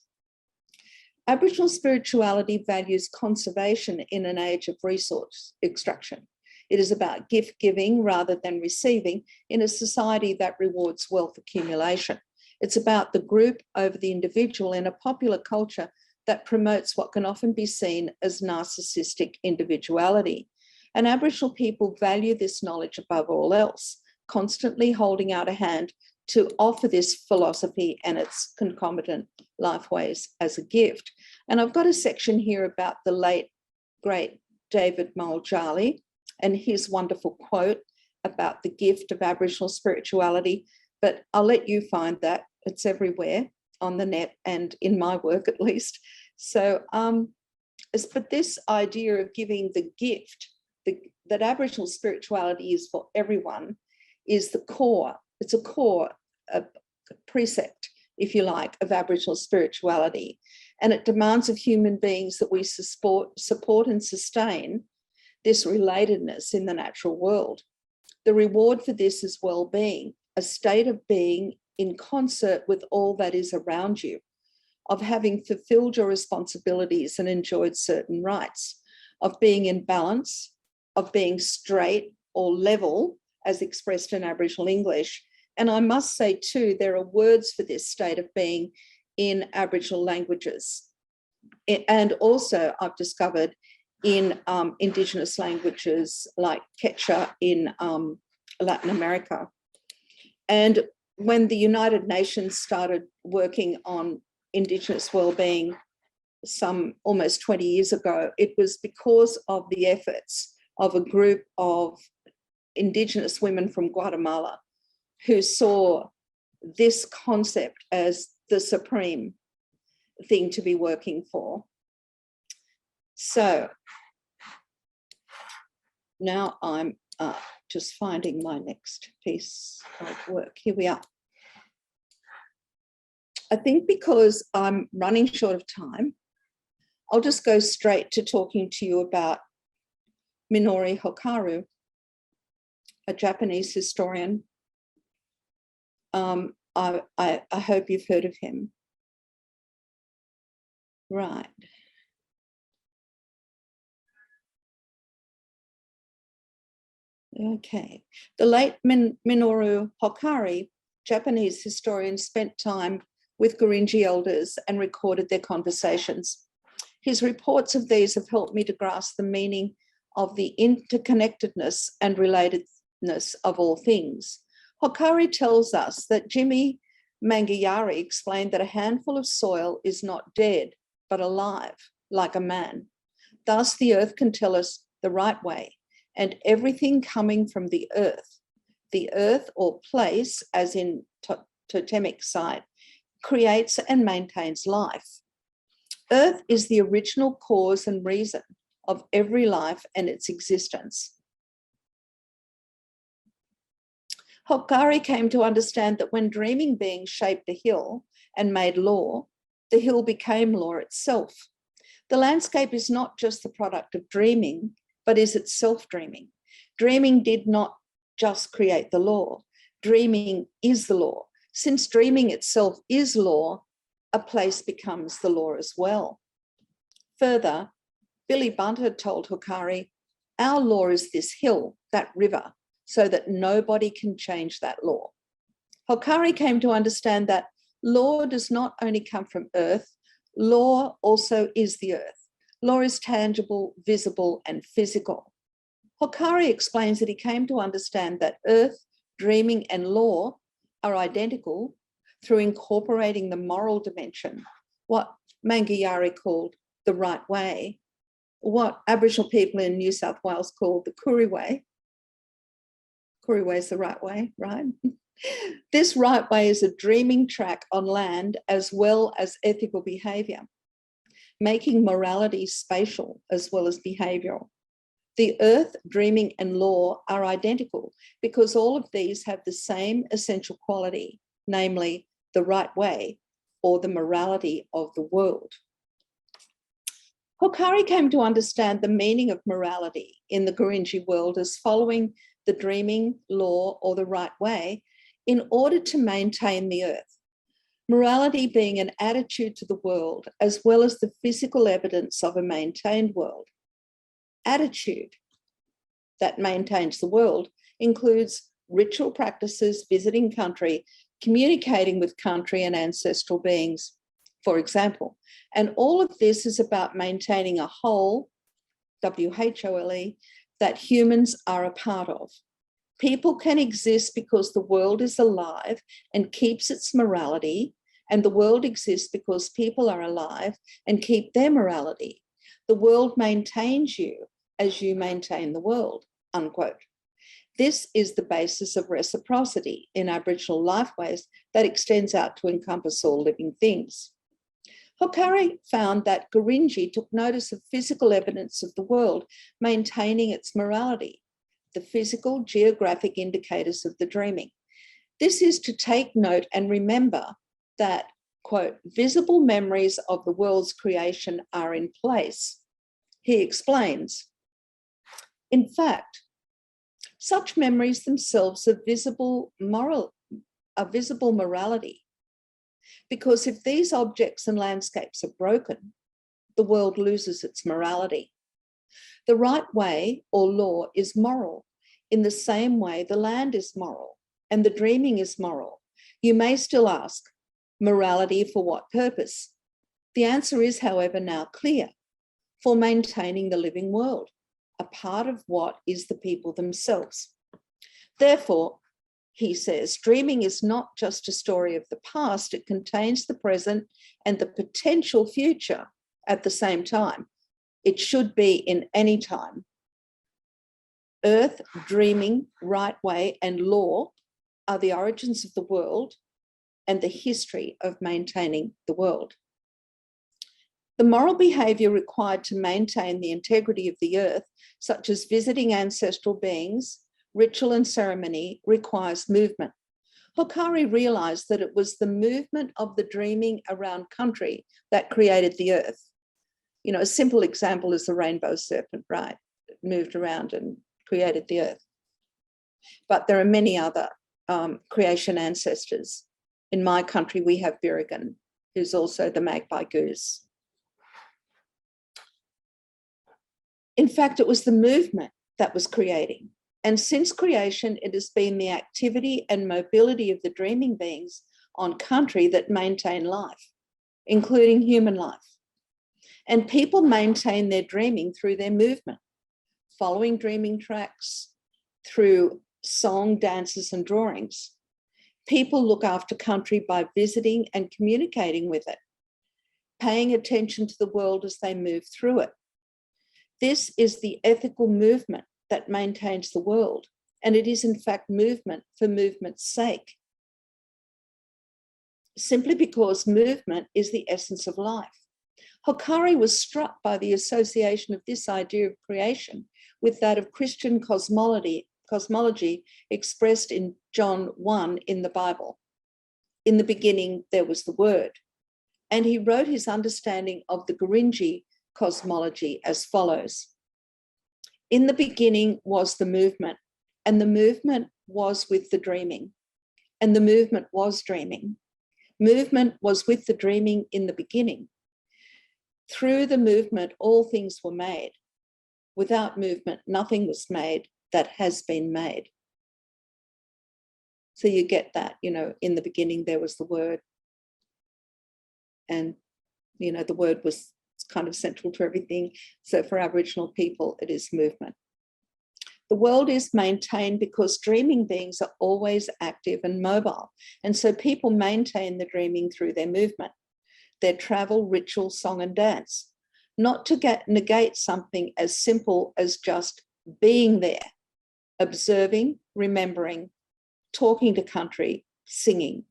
Aboriginal spirituality values conservation in an age of resource extraction. It is about gift giving rather than receiving in a society that rewards wealth accumulation. It's about the group over the individual in a popular culture that promotes what can often be seen as narcissistic individuality. And Aboriginal people value this knowledge above all else, constantly holding out a hand to offer this philosophy and its concomitant lifeways as a gift. And I've got a section here about the late, great David Muljarli and his wonderful quote about the gift of Aboriginal spirituality, but I'll let you find that. It's everywhere on the net and in my work at least. So, but this idea of giving the gift, that Aboriginal spirituality is for everyone, is the core. It's a core precept, if you like, of Aboriginal spirituality. And it demands of human beings that we support and sustain this relatedness in the natural world. The reward for this is well-being, a state of being in concert with all that is around you, of having fulfilled your responsibilities and enjoyed certain rights, of being in balance, of being straight or level, as expressed in Aboriginal English. And I must say too, there are words for this state of being in Aboriginal languages. And also I've discovered in Indigenous languages like Quechua in Latin America. And when the United Nations started working on Indigenous wellbeing some almost 20 years ago, it was because of the efforts of a group of Indigenous women from Guatemala who saw this concept as the supreme thing to be working for. So now I'm just finding my next piece of work. Here we are. I think because I'm running short of time, I'll just go straight to talking to you about Minoru Hokaru, a Japanese historian. I hope you've heard of him. Right. Okay. The late Minoru Hokaru, Japanese historian, spent time with Gurindji elders and recorded their conversations. His reports of these have helped me to grasp the meaning of the interconnectedness and relatedness of all things. Hokaru tells us that Jimmy Mangayari explained that a handful of soil is not dead, but alive, like a man. Thus, the earth can tell us the right way, and everything coming from the earth or place, as in totemic site, creates and maintains life. Earth is the original cause and reason of every life and its existence. Hokaru came to understand that when dreaming beings shaped a hill and made law, the hill became law itself. The landscape is not just the product of dreaming, but is itself dreaming. Dreaming did not just create the law. Dreaming is the law. Since dreaming itself is law, a place becomes the law as well. Further, Billy Bunter told Hokaru, our law is this hill, that river, so that nobody can change that law. Hokaru came to understand that law does not only come from earth, law also is the earth. Law is tangible, visible, and physical. Hokaru explains that he came to understand that earth, dreaming, and law are identical through incorporating the moral dimension, what Mangayari called the right way, what Aboriginal people in New South Wales call the Koori way. Koori way is the right way, right? This right way is a dreaming track on land as well as ethical behaviour, making morality spatial as well as behavioural. The earth, dreaming, and law are identical because all of these have the same essential quality, namely the right way or the morality of the world. Hokaru came to understand the meaning of morality in the Gurindji world as following the dreaming, law, or the right way in order to maintain the earth. Morality being an attitude to the world as well as the physical evidence of a maintained world. Attitude that maintains the world includes ritual practices, visiting country, communicating with country and ancestral beings, for example. And all of this is about maintaining a whole, W-H-O-L-E, that humans are a part of. People can exist because the world is alive and keeps its morality, and the world exists because people are alive and keep their morality. The world maintains you as you maintain the world, unquote. This is the basis of reciprocity in Aboriginal lifeways that extends out to encompass all living things. Hokaru found that Gurindji took notice of physical evidence of the world maintaining its morality, the physical geographic indicators of the dreaming. This is to take note and remember that, quote, visible memories of the world's creation are in place. He explains, in fact, such memories themselves are visible morality, because if these objects and landscapes are broken, the world loses its morality. The right way or law is moral in the same way the land is moral and the dreaming is moral. You may still ask, morality for what purpose? The answer is, however, now clear: for maintaining the living world, a part of what is the people themselves. Therefore, he says, dreaming is not just a story of the past, it contains the present and the potential future at the same time. It should be in any time. Earth, dreaming, right way, and law are the origins of the world and the history of maintaining the world. The moral behaviour required to maintain the integrity of the earth, such as visiting ancestral beings, ritual and ceremony, requires movement. Hokari realised that it was the movement of the dreaming around country that created the earth. You know, a simple example is the rainbow serpent, right? It moved around and created the earth. But there are many other creation ancestors. In my country, we have Birigan, who's also the magpie goose. In fact, it was the movement that was creating. And since creation, it has been the activity and mobility of the dreaming beings on country that maintain life, including human life. And people maintain their dreaming through their movement, following dreaming tracks, through song, dances, and drawings. People look after country by visiting and communicating with it, paying attention to the world as they move through it. This is the ethical movement that maintains the world, and it is in fact movement for movement's sake, simply because movement is the essence of life. Hokari was struck by the association of this idea of creation with that of Christian cosmology expressed in John 1 in the Bible. In the beginning, there was the Word. And he wrote his understanding of the Gurindji cosmology as follows. In the beginning was the movement, and the movement was with the dreaming, and the movement was dreaming. Movement was with the dreaming in the beginning. Through the movement, all things were made. Without movement, nothing was made that has been made. So you get that, you know, in the beginning there was the Word. And, you know, the Word was kind of central to everything. So for Aboriginal people, it is movement. The world is maintained because dreaming beings are always active and mobile. And so people maintain the dreaming through their movement, their travel, ritual, song, and dance, not to negate something as simple as just being there, observing, remembering, talking to country, singing.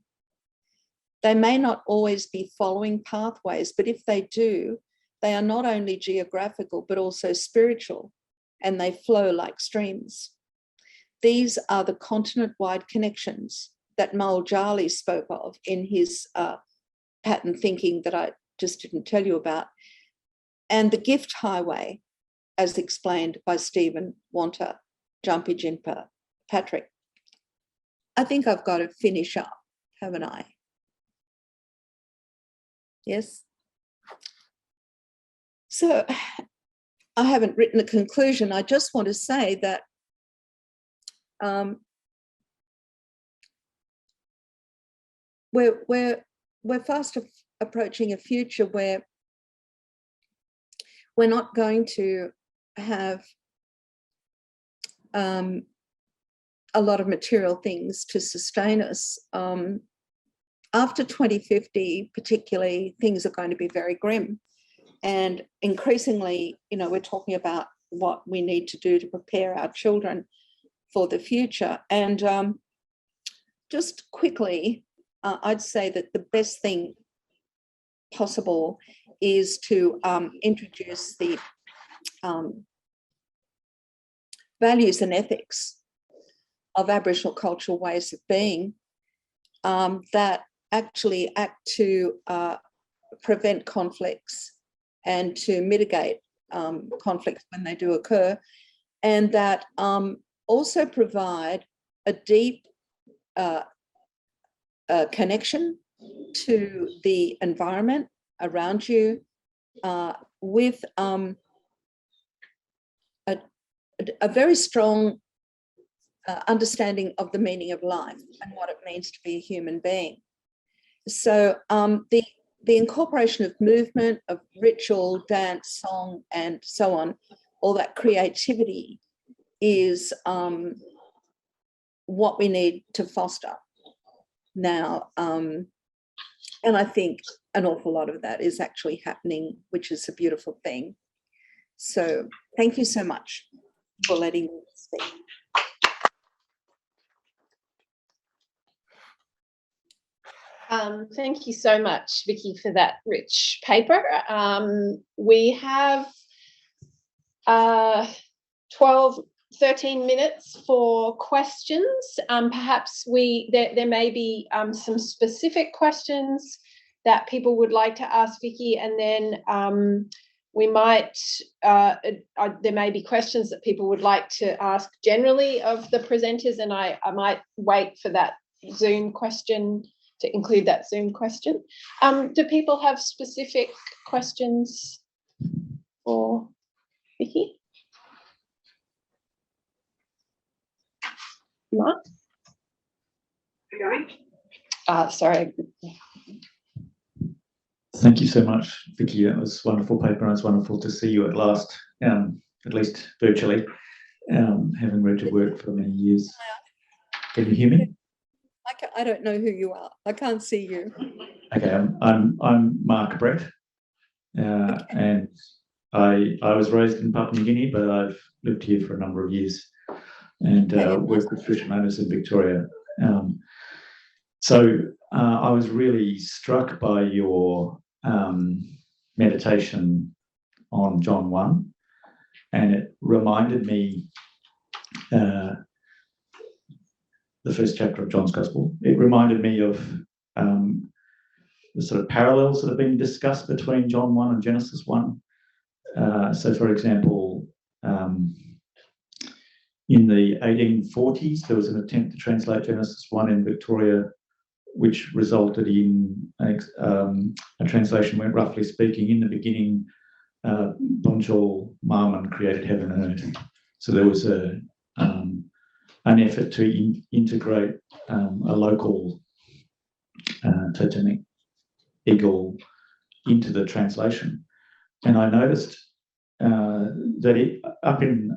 They may not always be following pathways, but if they do, they are not only geographical, but also spiritual, and they flow like streams. These are the continent-wide connections that Muljarli spoke of in his pattern thinking that I just didn't tell you about, and the gift highway, as explained by Stephen Wanta, Jumpy Jinpa, Patrick. I think I've got to finish up, haven't I? Yes? So I haven't written a conclusion. I just want to say that we're fast approaching a future where we're not going to have a lot of material things to sustain us. After 2050, particularly, things are going to be very grim. And increasingly, you know, we're talking about what we need to do to prepare our children for the future. And just quickly, I'd say that the best thing possible is to introduce the values and ethics of Aboriginal cultural ways of being that actually act to prevent conflicts and to mitigate conflicts when they do occur, and that also provide a deep connection to the environment around you with a very strong understanding of the meaning of life and what it means to be a human being. So the incorporation of movement, of ritual, dance, song, and so on, all that creativity is what we need to foster now. And I think an awful lot of that is actually happening, which is a beautiful thing. So thank you so much for letting me speak. Thank you so much, Vicky, for that rich paper. We have 13 minutes for questions. Perhaps there may be some specific questions that people would like to ask Vicky, and then we might, there may be questions that people would like to ask generally of the presenters, and I might wait for that Zoom question, to include that Zoom question. Do people have specific questions for Vicky? Mark? Sorry. Thank you so much, Vicky. That was a wonderful paper, and it's wonderful to see you at last, at least virtually, having read your work for many years. Can you hear me? I don't know who you are. I can't see you. Okay, I'm Mark Brett, and I was raised in Papua New Guinea, but I've lived here for a number of years and worked with fishermen in Victoria. So I was really struck by your meditation on John 1, and it reminded me the first chapter of John's Gospel. It reminded me of the sort of parallels that have been discussed between John 1 and Genesis 1. So, for example, in the 1840s, there was an attempt to translate Genesis 1 in Victoria, which resulted in a translation where, roughly speaking, in the beginning, Bonjol Marmon created heaven and earth. So there was an effort to integrate a local totemic eagle into the translation. And I noticed that up in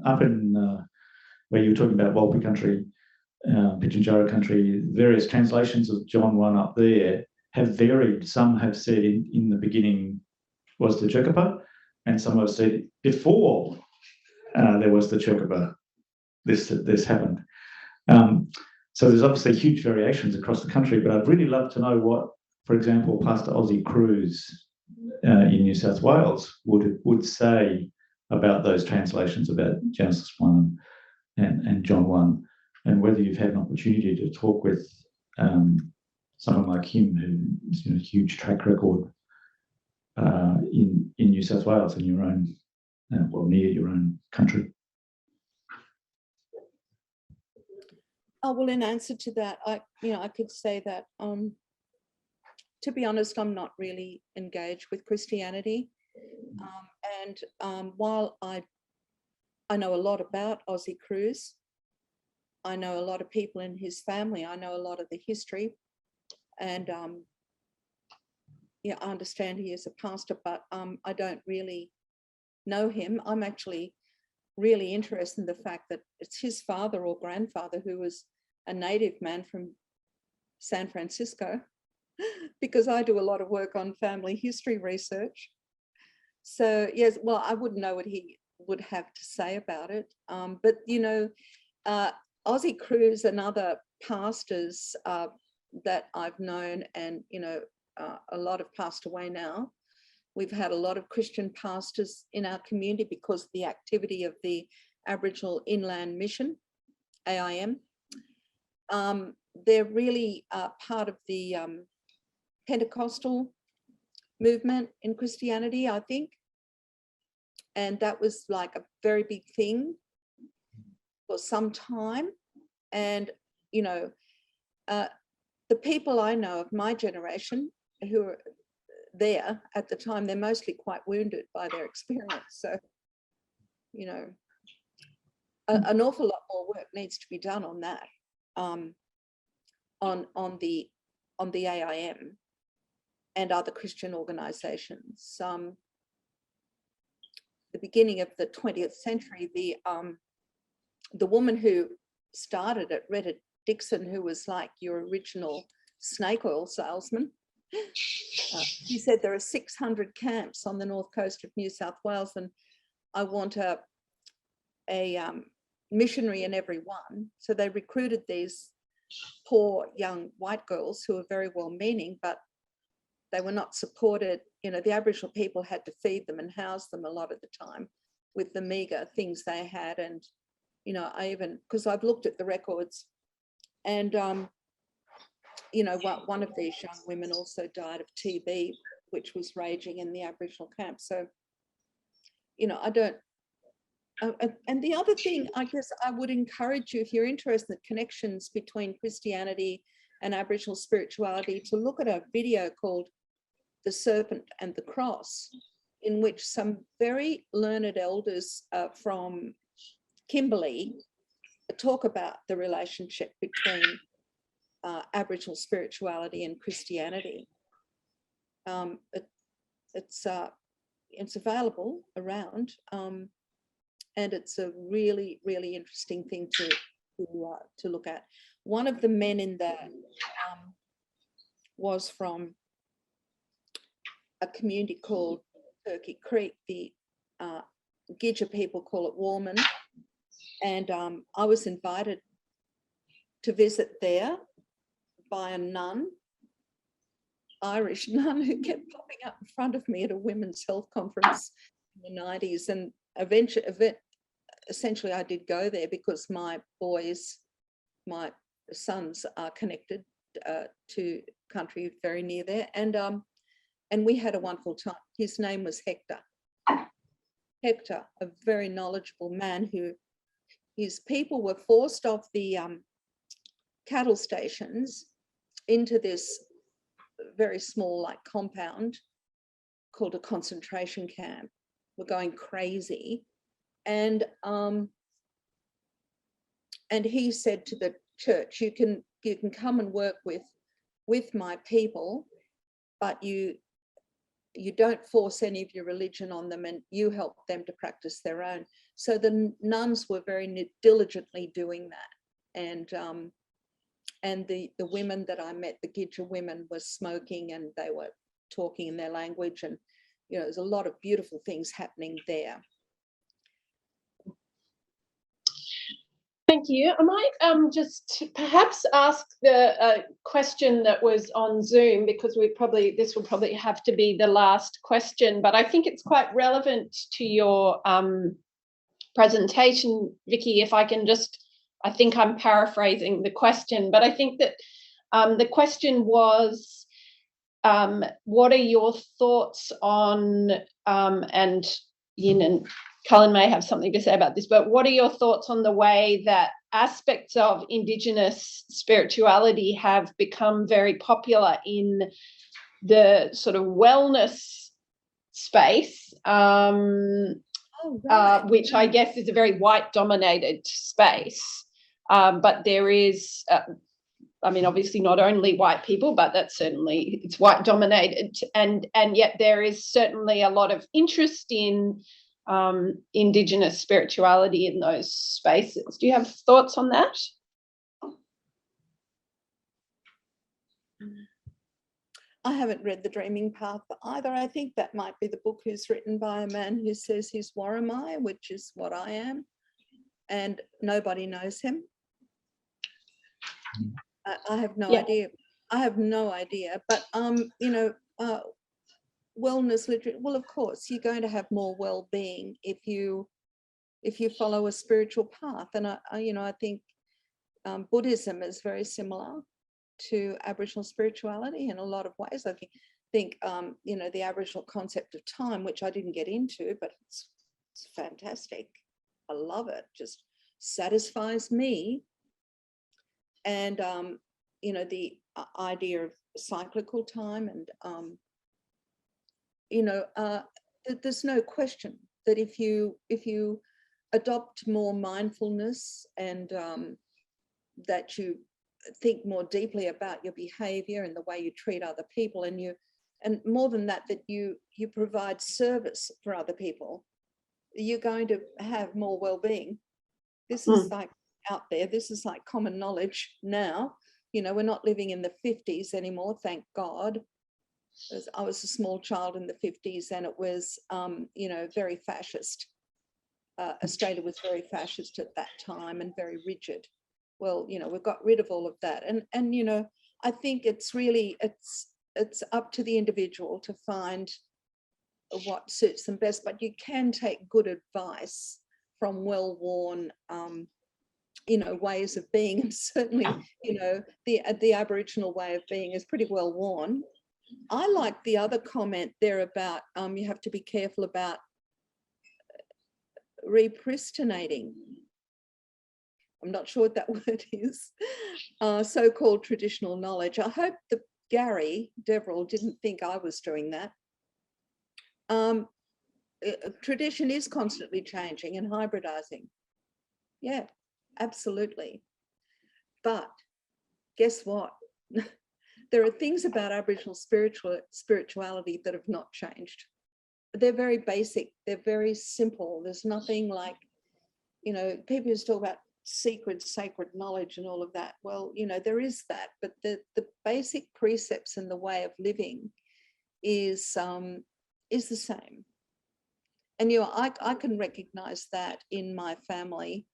where you were talking about Walpi country, Pitjantjatjara country, various translations of John 1 up there have varied. Some have said in the beginning was the Chirkapa, and some have said before there was the Chirkapa, this happened. So there's obviously huge variations across the country, but I'd really love to know what, for example, Pastor Ozzie Cruz in New South Wales would say about those translations, about Genesis 1 and John 1, and whether you've had an opportunity to talk with someone like him who's a huge track record in New South Wales, in your own, near your own country. Oh, well, in answer to that, I could say that, to be honest, I'm not really engaged with Christianity. While I know a lot about Ozzie Cruz, I know a lot of people in his family, I know a lot of the history, and I understand he is a pastor, but I don't really know him. I'm actually really interested in the fact that it's his father or grandfather who was a native man from San Francisco, because I do a lot of work on family history research. So yes, well, I wouldn't know what he would have to say about it. But Ozzie Cruz and other pastors that I've known, and a lot have passed away now. We've had a lot of Christian pastors in our community because of the activity of the Aboriginal Inland Mission, AIM. They're really part of the Pentecostal movement in Christianity, I think. And that was like a very big thing for some time. And, the people I know of my generation who are there at the time, they're mostly quite wounded by their experience. So, an awful lot more work needs to be done on that, on the AIM and other Christian organizations. The beginning of the 20th century, the woman who started it, Retta Dixon, who was like your original snake oil salesman, He said there are 600 camps on the north coast of New South Wales, and I want a missionary in every one. So they recruited these poor young white girls who were very well-meaning, but they were not supported. You know, the Aboriginal people had to feed them and house them a lot of the time with the meagre things they had. And, you know, I even, because I've looked at the records, and, you know, one of these young women also died of TB, which was raging in the Aboriginal camp. So, you know, I don't, and the other thing, I guess I would encourage you, if you're interested in the connections between Christianity and Aboriginal spirituality, to look at a video called The Serpent and the Cross, in which some very learned elders from Kimberley talk about the relationship between Aboriginal spirituality and Christianity. It's available around, and it's a really, really interesting thing to look at. One of the men in that was from a community called Turkey Creek. The Gidja people call it Warman, and I was invited to visit there by a nun, Irish nun, who kept popping up in front of me at a women's health conference in the 90s. And essentially I did go there because my sons are connected to country very near there. And we had a wonderful time. His name was Hector. Hector, a very knowledgeable man who, his people were forced off the cattle stations into this very small like compound called a concentration camp. We're going crazy. And he said to the church, you can come and work with my people, but you don't force any of your religion on them, and you help them to practice their own. So the nuns were very diligently doing that. And the women that I met, the Gidja women, were smoking and they were talking in their language, and you know, there's a lot of beautiful things happening there. Thank you. I might just perhaps ask the question that was on Zoom, because this will probably have to be the last question, but I think it's quite relevant to your presentation, Vicky. If I can just, I think I'm paraphrasing the question, but I think that the question was, what are your thoughts on, and you know, Cullan may have something to say about this, but what are your thoughts on the way that aspects of Indigenous spirituality have become very popular in the sort of wellness space, which I guess is a very white-dominated space, but there is, I mean, obviously not only white people, but that's certainly, it's white-dominated, and yet there is certainly a lot of interest in Indigenous spirituality in those spaces. Do you have thoughts on that? I haven't read The Dreaming Path either. I think that might be the book who's written by a man who says he's Warramai, which is what I am, and nobody knows him. I have no idea. I have no idea. But you know, wellness literature. Well, of course, you're going to have more well-being if you follow a spiritual path. And I think Buddhism is very similar to Aboriginal spirituality in a lot of ways. I think you know, the Aboriginal concept of time, which I didn't get into, but it's fantastic. I love it. Just satisfies me. And you know, the idea of cyclical time, and you know, there's no question that if you adopt more mindfulness, and that you think more deeply about your behavior and the way you treat other people, and more than that, that you provide service for other people, you're going to have more well-being. This is like out there. This is like common knowledge now. You know, we're not living in the 50s anymore, thank God. I was a small child in the 50s, and it was, you know, very fascist. Australia was very fascist at that time and very rigid. Well, you know, we've got rid of all of that. And you know, I think it's really, it's up to the individual to find what suits them best, but you can take good advice from well-worn, you know, ways of being. And certainly, you know, the Aboriginal way of being is pretty well worn. I like the other comment there about you have to be careful about repristinating. I'm not sure what that word is. So-called traditional knowledge. I hope that Gary Deverell didn't think I was doing that. Tradition is constantly changing and hybridizing. Yeah, absolutely. But guess what? There are things about Aboriginal spirituality that have not changed. They're very basic. They're very simple. There's nothing like, you know, people just talk about sacred knowledge and all of that. Well, you know, there is that, but the basic precepts and the way of living is the same. And, you know, I can recognize that in my family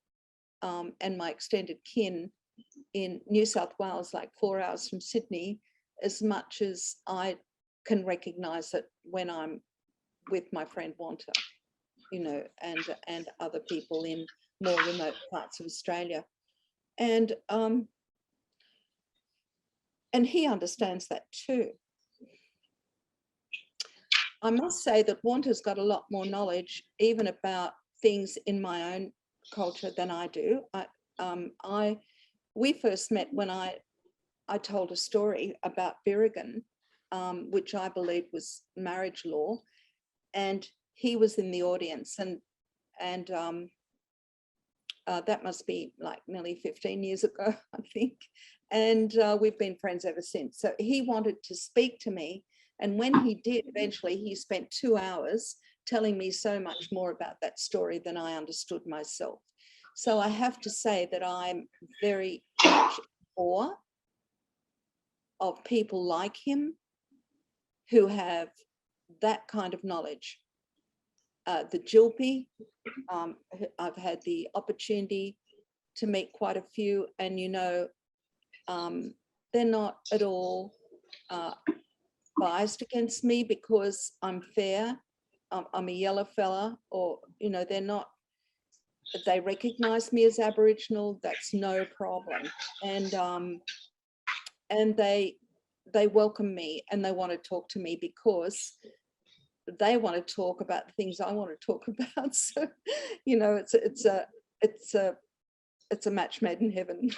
and my extended kin in New South Wales, like 4 hours from Sydney, as much as I can recognize it when I'm with my friend Wanta, you know, and other people in more remote parts of Australia. And he understands that too. I must say that Wanta's got a lot more knowledge even about things in my own culture than I do. We first met when I told a story about Birrigan, which I believe was marriage law, and he was in the audience, and that must be like nearly 15 years ago, I think, and we've been friends ever since. So he wanted to speak to me, and when he did, eventually he spent 2 hours telling me so much more about that story than I understood myself. So I have to say that I'm very much in awe of people like him who have that kind of knowledge. The Jilpi, I've had the opportunity to meet quite a few, and you know, they're not at all biased against me because I'm fair, I'm a yellow fella, or, you know, they're not, they recognize me as Aboriginal, that's no problem. And they welcome me, and they want to talk to me because they want to talk about the things I want to talk about. So, you know, it's a match made in heaven.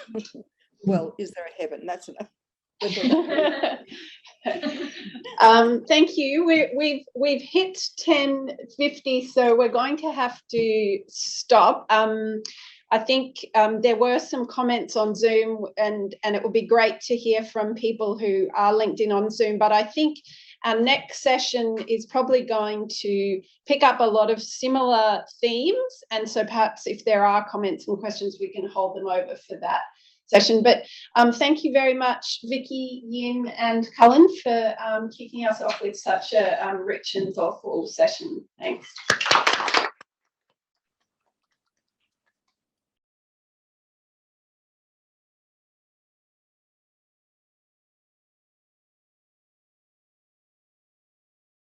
Well, is there a heaven? That's enough. Thank you. We've hit 10:50, so we're going to have to stop. I think there were some comments on Zoom, and it would be great to hear from people who are linked in on Zoom. But I think our next session is probably going to pick up a lot of similar themes, and so perhaps if there are comments and questions, we can hold them over for that session. But thank you very much, Vicky, Yin and Cullan, for kicking us off with such a rich and thoughtful session. Thanks.